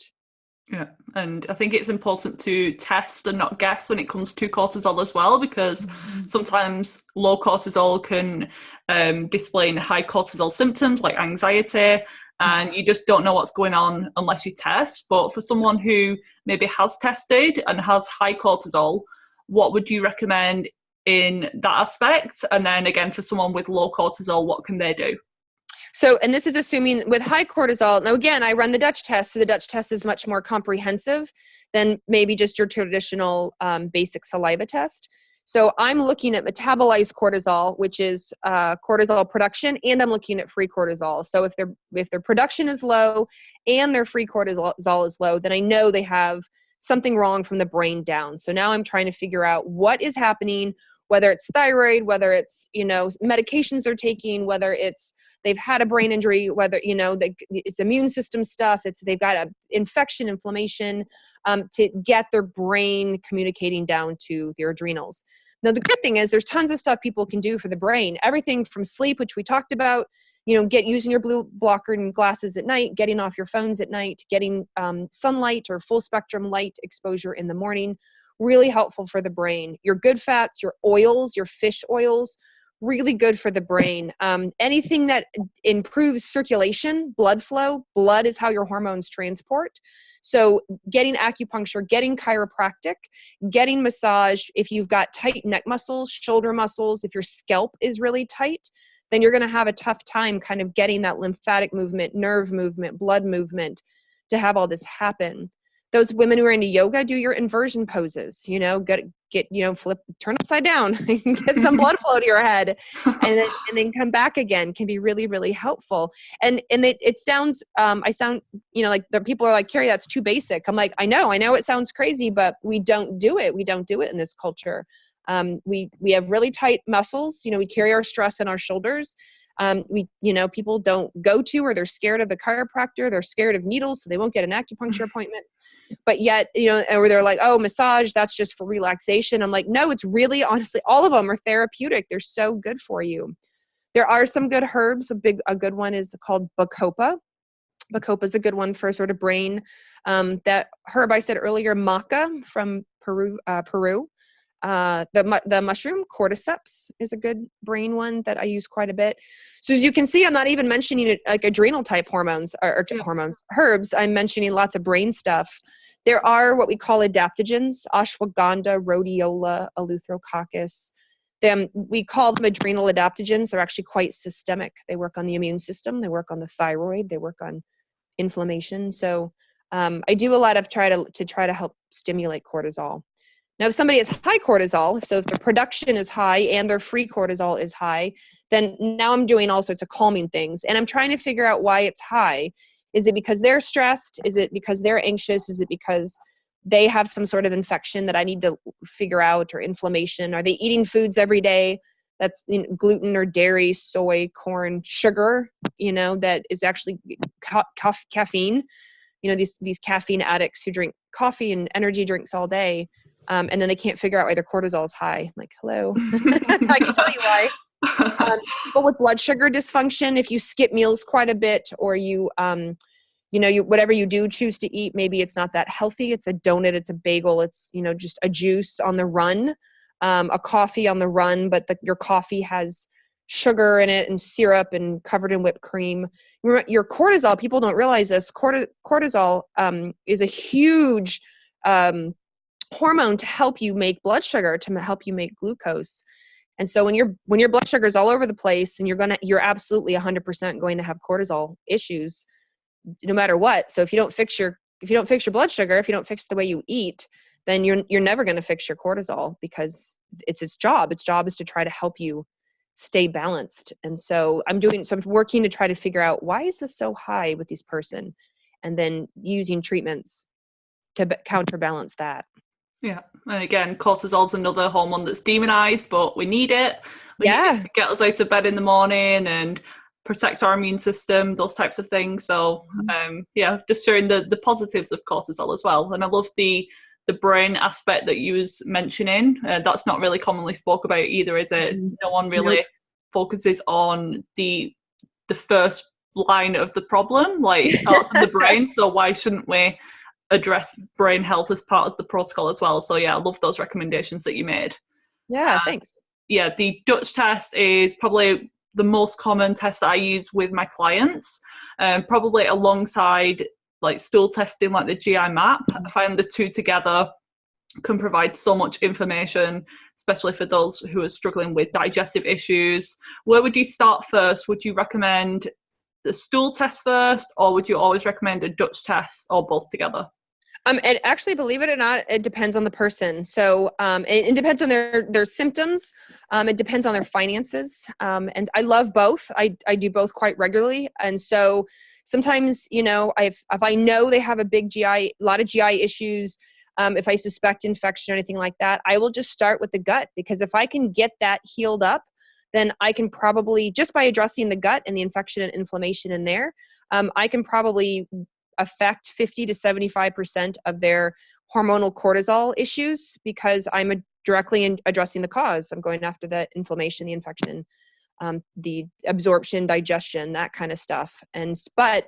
Yeah, and I think it's important to test and not guess when it comes to cortisol as well, because sometimes low cortisol can display high cortisol symptoms like anxiety, and you just don't know what's going on unless you test. But for someone who maybe has tested and has high cortisol, what would you recommend in that aspect? And then again, for someone with low cortisol, what can they do? So, and this is assuming with high cortisol. Now, again, I run the Dutch test. So the Dutch test is much more comprehensive than maybe just your traditional basic saliva test. So I'm looking at metabolized cortisol, which is cortisol production, and I'm looking at free cortisol. So if their production is low and their free cortisol is low, then I know they have something wrong from the brain down. So now I'm trying to figure out what is happening, whether it's thyroid, whether it's, medications they're taking, whether it's they've had a brain injury, whether, it's immune system stuff, they've got an infection, inflammation, to get their brain communicating down to their adrenals. Now, the good thing is there's tons of stuff people can do for the brain, everything from sleep, which we talked about, get using your blue blocker and glasses at night, getting off your phones at night, getting sunlight or full spectrum light exposure in the morning, really helpful for the brain. Your good fats, your oils, your fish oils, really good for the brain. Anything that improves circulation, blood flow. Blood is how your hormones transport. So getting acupuncture, getting chiropractic, getting massage. If you've got tight neck muscles, shoulder muscles, if your scalp is really tight, then you're going to have a tough time kind of getting that lymphatic movement, nerve movement, blood movement to have all this happen. Those women who are into yoga, do your inversion poses, flip, turn upside down, get some blood flow to your head, and then come back again, can be really, really helpful. And it sounds, I sound, like the people are like, Carrie, that's too basic. I'm like, I know it sounds crazy, but we don't do it. We don't do it in this culture. We have really tight muscles. We carry our stress on our shoulders. People don't go to, or they're scared of the chiropractor. They're scared of needles, so they won't get an acupuncture appointment. But yet, or they're like, oh, massage, that's just for relaxation. I'm like, no, it's really, honestly, all of them are therapeutic. They're so good for you. There are some good herbs. A good one is called bacopa. Bacopa is a good one for sort of brain. That herb I said earlier, maca from Peru. The mushroom cordyceps is a good brain one that I use quite a bit. So as you can see, I'm not even mentioning like adrenal type hormones or hormones, herbs. I'm mentioning lots of brain stuff. There are what we call adaptogens: ashwagandha, rhodiola, eleutherococcus. We call them adrenal adaptogens. They're actually quite systemic. They work on the immune system. They work on the thyroid. They work on inflammation. So I do a lot of try to help stimulate cortisol. Now, if somebody has high cortisol, so if their production is high and their free cortisol is high, then now I'm doing all sorts of calming things. And I'm trying to figure out why it's high. Is it because they're stressed? Is it because they're anxious? Is it because they have some sort of infection that I need to figure out, or inflammation? Are they eating foods every day that's gluten or dairy, soy, corn, sugar, that is actually caffeine? These caffeine addicts who drink coffee and energy drinks all day. And then they can't figure out why their cortisol is high. I'm like, hello, I can tell you why. But with blood sugar dysfunction, if you skip meals quite a bit, or you whatever you do choose to eat, maybe it's not that healthy. It's a donut, it's a bagel, it's, just a juice on the run, a coffee on the run, but your coffee has sugar in it and syrup and covered in whipped cream. Your cortisol, people don't realize this, cortisol is a huge hormone to help you make blood sugar, to help you make glucose. And so when your blood sugar is all over the place, then you're absolutely 100% going to have cortisol issues no matter what. So if you don't fix your blood sugar, if you don't fix the way you eat, then you're never going to fix your cortisol, because it's its job. Its job is to try to help you stay balanced. And so I'm working to try to figure out, why is this so high with this person? And then using treatments to counterbalance that. Yeah, and again, cortisol's another hormone that's demonized, but we need it. We need it to get us out of bed in the morning and protect our immune system, those types of things. So just showing the positives of cortisol as well. And I love the brain aspect that you was mentioning. That's not really commonly spoke about either, is it? No one really focuses on the first line of the problem. Like, it starts in the brain, so why shouldn't we address brain health as part of the protocol as well? So I love those recommendations that you made. Thanks. The Dutch test is probably the most common test that I use with my clients, probably alongside like stool testing, like the GI map. I find the two together can provide so much information, especially for those who are struggling with digestive issues. Where would you start first? Would you recommend the stool test first, or would you always recommend a Dutch test, or both together? And actually, believe it or not, it depends on the person. So it depends on their symptoms. It depends on their finances. And I love both. I do both quite regularly. And so sometimes, if I know they have a lot of GI issues, if I suspect infection or anything like that, I will just start with the gut, because if I can get that healed up, then I can probably, just by addressing the gut and the infection and inflammation in there, I can probably affect 50 to 75% of their hormonal cortisol issues, because I'm directly addressing the cause. I'm going after the inflammation, the infection. the absorption, digestion, that kind of stuff. But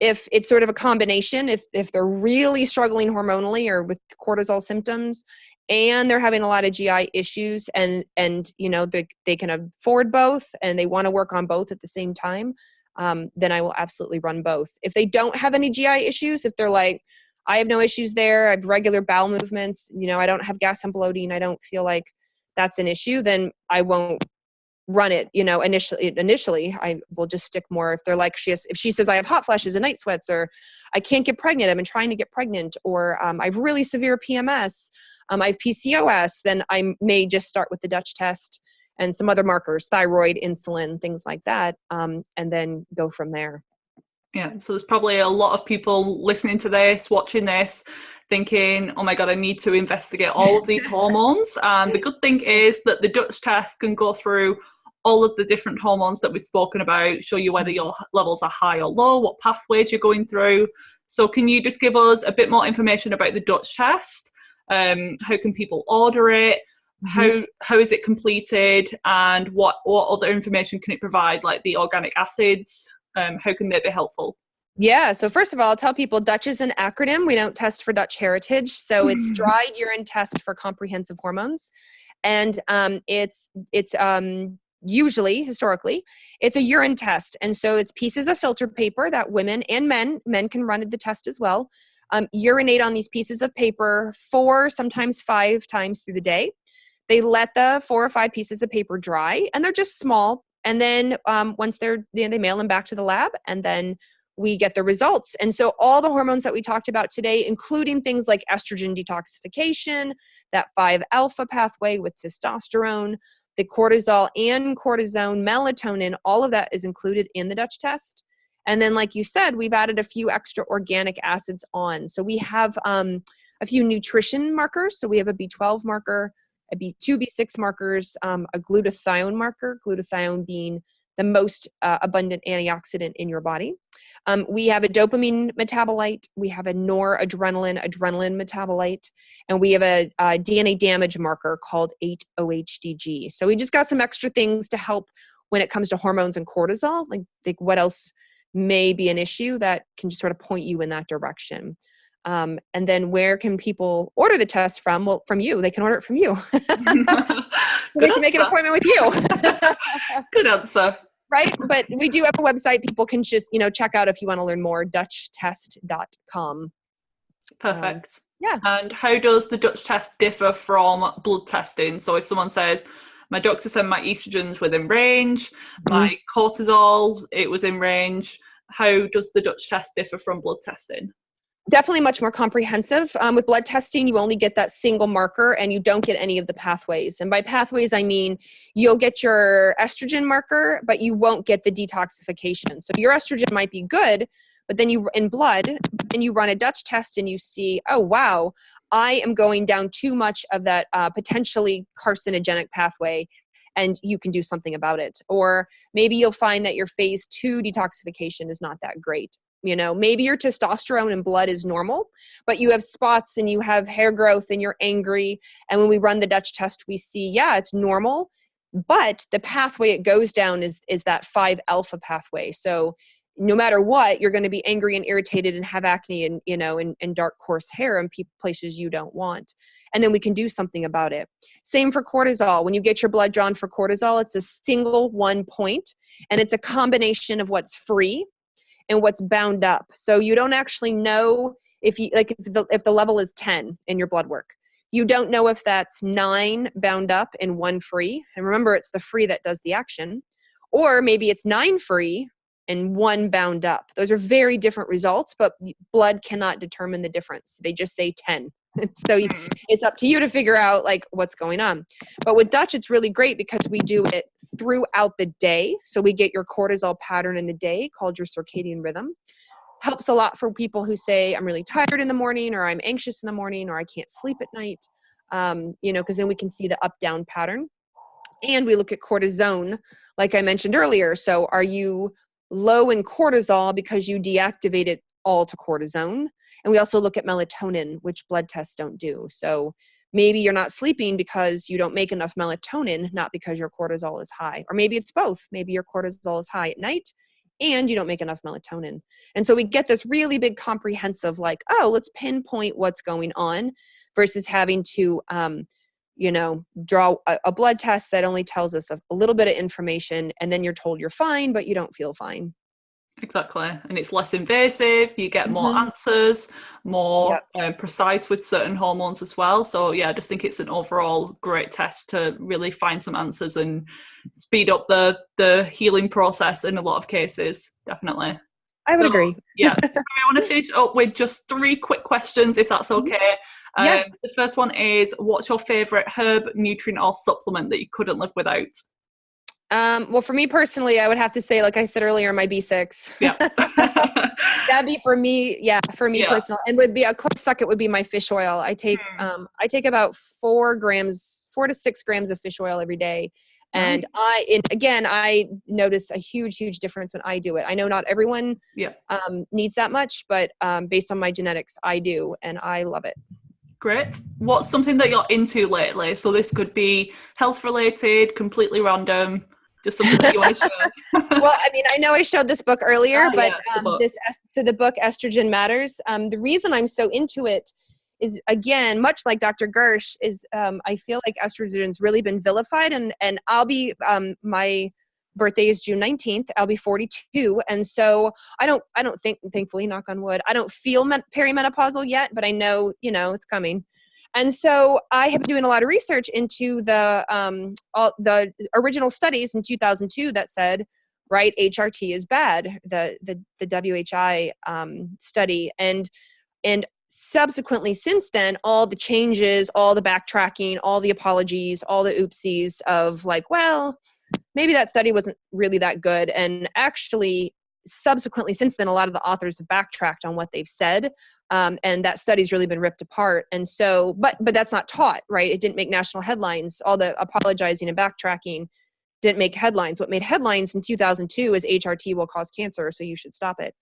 if it's sort of a combination, if they're really struggling hormonally or with cortisol symptoms, and they're having a lot of GI issues, and they can afford both and they want to work on both at the same time, then I will absolutely run both. If they don't have any GI issues, if they're like, I have no issues there, I have regular bowel movements, I don't have gas and bloating, I don't feel like that's an issue, then I won't run it. Initially I will just stick more if they're like, if she says I have hot flashes and night sweats, or I can't get pregnant, I've been trying to get pregnant, or I have really severe PMS, I have PCOS, then I may just start with the Dutch test and some other markers, thyroid, insulin, things like that, and then go from there. Yeah, so there's probably a lot of people listening to this, watching this, thinking, oh my God, I need to investigate all of these hormones. And the good thing is that the Dutch test can go through all of the different hormones that we've spoken about, show you whether your levels are high or low, what pathways you're going through. So can you just give us a bit more information about the Dutch test? How can people order it? How is it completed? And what other information can it provide, like the organic acids? How can they be helpful? Yeah. So first of all, I'll tell people Dutch is an acronym. We don't test for Dutch heritage. So it's dried urine test for comprehensive hormones. And it's usually, historically, it's a urine test. And so it's pieces of filter paper that women and men can run the test as well, urinate on these pieces of paper 4, sometimes 5 times through the day. They let the 4 or 5 pieces of paper dry, and they're just small. And then once they mail them back to the lab, and then we get the results. And so all the hormones that we talked about today, including things like estrogen detoxification, that 5-alpha pathway with testosterone, the cortisol and cortisone, melatonin, all of that is included in the Dutch test. And then, like you said, we've added a few extra organic acids on. So we have a few nutrition markers. So we have a B12 marker, a B2, B6 markers, a glutathione marker, glutathione being the most abundant antioxidant in your body. We have a dopamine metabolite, we have a noradrenaline metabolite, and we have a DNA damage marker called 8-OHDG. So we just got some extra things to help when it comes to hormones and cortisol, like what else may be an issue that can just sort of point you in that direction. And then where can people order the test from? Well, from you. They can order it from you. They can make an appointment with you. Good answer. Right? But we do have a website. People can just, check out if you want to learn more, dutchtest.com. Perfect. Yeah. And how does the Dutch test differ from blood testing? So if someone says, my doctor said my estrogen's within range, my cortisol, it was in range, how does the Dutch test differ from blood testing? Definitely much more comprehensive. With blood testing, you only get that single marker and you don't get any of the pathways. And by pathways, I mean, you'll get your estrogen marker, but you won't get the detoxification. So your estrogen might be good, but then in blood, and you run a Dutch test and you see, oh, wow, I am going down too much of that potentially carcinogenic pathway, and you can do something about it. Or maybe you'll find that your phase 2 detoxification is not that great. Maybe your testosterone in blood is normal, but you have spots and you have hair growth and you're angry. And when we run the Dutch test, we see, yeah, it's normal, but the pathway it goes down is that 5-alpha pathway. So no matter what, you're going to be angry and irritated and have acne and dark coarse hair in places you don't want. And then we can do something about it. Same for cortisol. When you get your blood drawn for cortisol, it's a single 1 point, and it's a combination of what's free and what's bound up. So you don't actually know if the level is 10 in your blood work. You don't know if that's 9 bound up and 1 free. And remember, it's the free that does the action. Or maybe it's 9 free and 1 bound up. Those are very different results, but blood cannot determine the difference. They just say 10. So it's up to you to figure out what's going on. But with Dutch, it's really great because we do it throughout the day. So we get your cortisol pattern in the day called your circadian rhythm. Helps a lot for people who say, I'm really tired in the morning, or I'm anxious in the morning, or I can't sleep at night, because then we can see the up-down pattern. And we look at cortisone, like I mentioned earlier. So are you low in cortisol because you deactivated all to cortisone? And we also look at melatonin, which blood tests don't do. So maybe you're not sleeping because you don't make enough melatonin, not because your cortisol is high. Or maybe it's both. Maybe your cortisol is high at night and you don't make enough melatonin. And so we get this really big comprehensive, like, oh, let's pinpoint what's going on versus having to, draw a blood test that only tells us a little bit of information. And then you're told you're fine, but you don't feel fine. Exactly. And it's less invasive. You get more answers, more precise with certain hormones as well. So yeah, I just think it's an overall great test to really find some answers and speed up the healing process in a lot of cases. Definitely. I would agree. Yeah. I want to finish up with just 3 quick questions, if that's okay. The first one is, what's your favorite herb, nutrient, or supplement that you couldn't live without? Well, for me personally, I would have to say, like I said earlier, my B6. Yeah. That'd be for me. Yeah. For me personal, and would be a close second would be my fish oil. I take about 4 to 6 grams of fish oil every day. And I notice a huge difference when I do it. I know not everyone needs that much, but based on my genetics, I do, and I love it. Great. What's something that you're into lately? So this could be health related, completely random, just something that you want to share. Well, I mean, I know I showed this book earlier, but the book Estrogen Matters. The reason I'm so into it is, again, much like Dr. Gersh, is I feel like estrogen's really been vilified, and I'll be my birthday is June 19th. I'll be 42. And so I don't think, thankfully, knock on wood, I don't feel perimenopausal yet, but I know, it's coming. And so I have been doing a lot of research into all the original studies in 2002 that said, right, HRT is bad, the WHI study. And subsequently, since then, all the changes, all the backtracking, all the apologies, all the oopsies of like, well, maybe that study wasn't really that good. And actually, subsequently, since then, a lot of the authors have backtracked on what they've said. And that study's really been ripped apart. And so, but that's not taught, right? It didn't make national headlines. All the apologizing and backtracking didn't make headlines. What made headlines in 2002 is HRT will cause cancer, so you should stop it.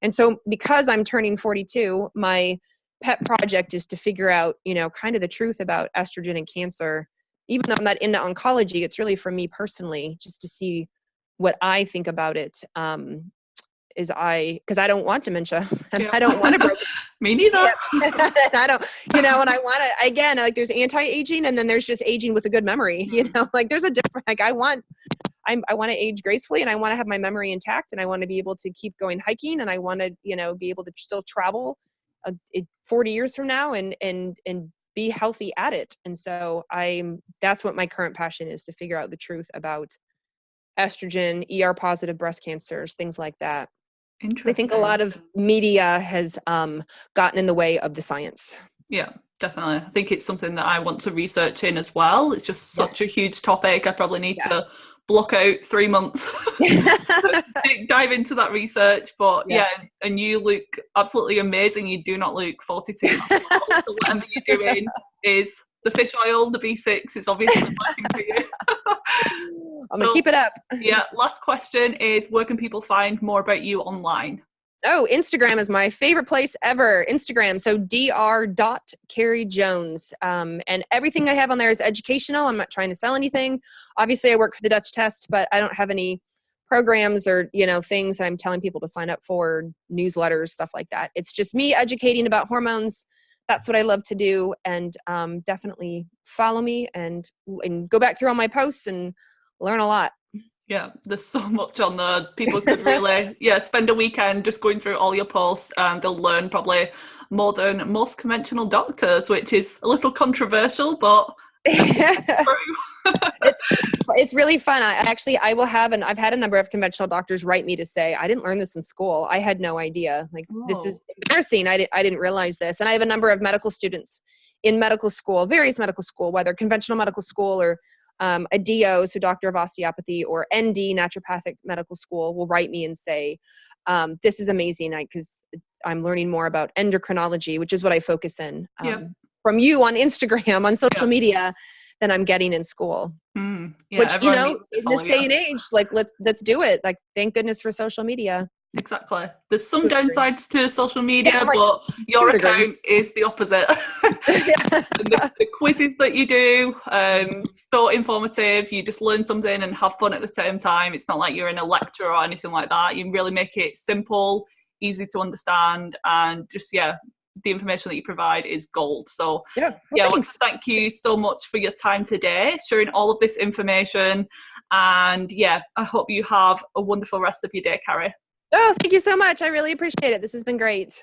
And so because I'm turning 42, my pet project is to figure out, kind of the truth about estrogen and cancer. Even though I'm not into oncology, it's really for me personally, just to see what I think about it. Because I don't want dementia, and I don't want to broken. Me neither. I don't, and I want to, again, like there's anti-aging, and then there's just aging with a good memory, like there's a different, like I want to age gracefully, and I want to have my memory intact, and I want to be able to keep going hiking, and I want to, be able to still travel 40 years from now and be healthy at it. And so that's what my current passion is, to figure out the truth about estrogen, ER positive breast cancers, things like that. I think a lot of media has gotten in the way of the science. Yeah, definitely. I think it's something that I want to research in as well. It's just such a huge topic. I probably need to block out 3 months to dive into that research. But and you look absolutely amazing. You do not look 42. So whatever you're doing is the fish oil, the B6 is obviously working for you. I'm going to keep it up. Last question is, where can people find more about you online? Oh, Instagram is my favorite place ever. Instagram. So dr.carriejones. And everything I have on there is educational. I'm not trying to sell anything. Obviously I work for the Dutch test, but I don't have any programs or, things I'm telling people to sign up for, newsletters, stuff like that. It's just me educating about hormones. That's what I love to do. And definitely follow me and go back through all my posts and learn a lot. Yeah, there's so much on there. People could really, spend a weekend just going through all your posts, and they'll learn probably more than most conventional doctors, which is a little controversial, but it's really fun. I've had a number of conventional doctors write me to say, I didn't learn this in school. I had no idea. This is embarrassing. I didn't realize this. And I have a number of medical students in medical school, various medical school, whether conventional medical school or a DO, so doctor of osteopathy, or ND, naturopathic medical school, will write me and say, this is amazing, because I'm learning more about endocrinology, which is what I focus in from you on Instagram, on social media, than I'm getting in school. Which, in this day and age, like let's do it. Like, thank goodness for social media. Exactly. There's some Totally agree. downsides to social media, Yeah, I'm like, but your totally agree. account is the opposite. Yeah. And the quizzes that you do, so informative. You just learn something and have fun at the same time. It's not like you're in a lecture or anything like that. You really make it simple, easy to understand, and just, yeah, the information that you provide is gold. So Yeah. Well, yeah, I want to thanks. thank you so much for your time today, sharing all of this information. And yeah, I hope you have a wonderful rest of your day, Carrie. Oh, thank you so much. I really appreciate it. This has been great.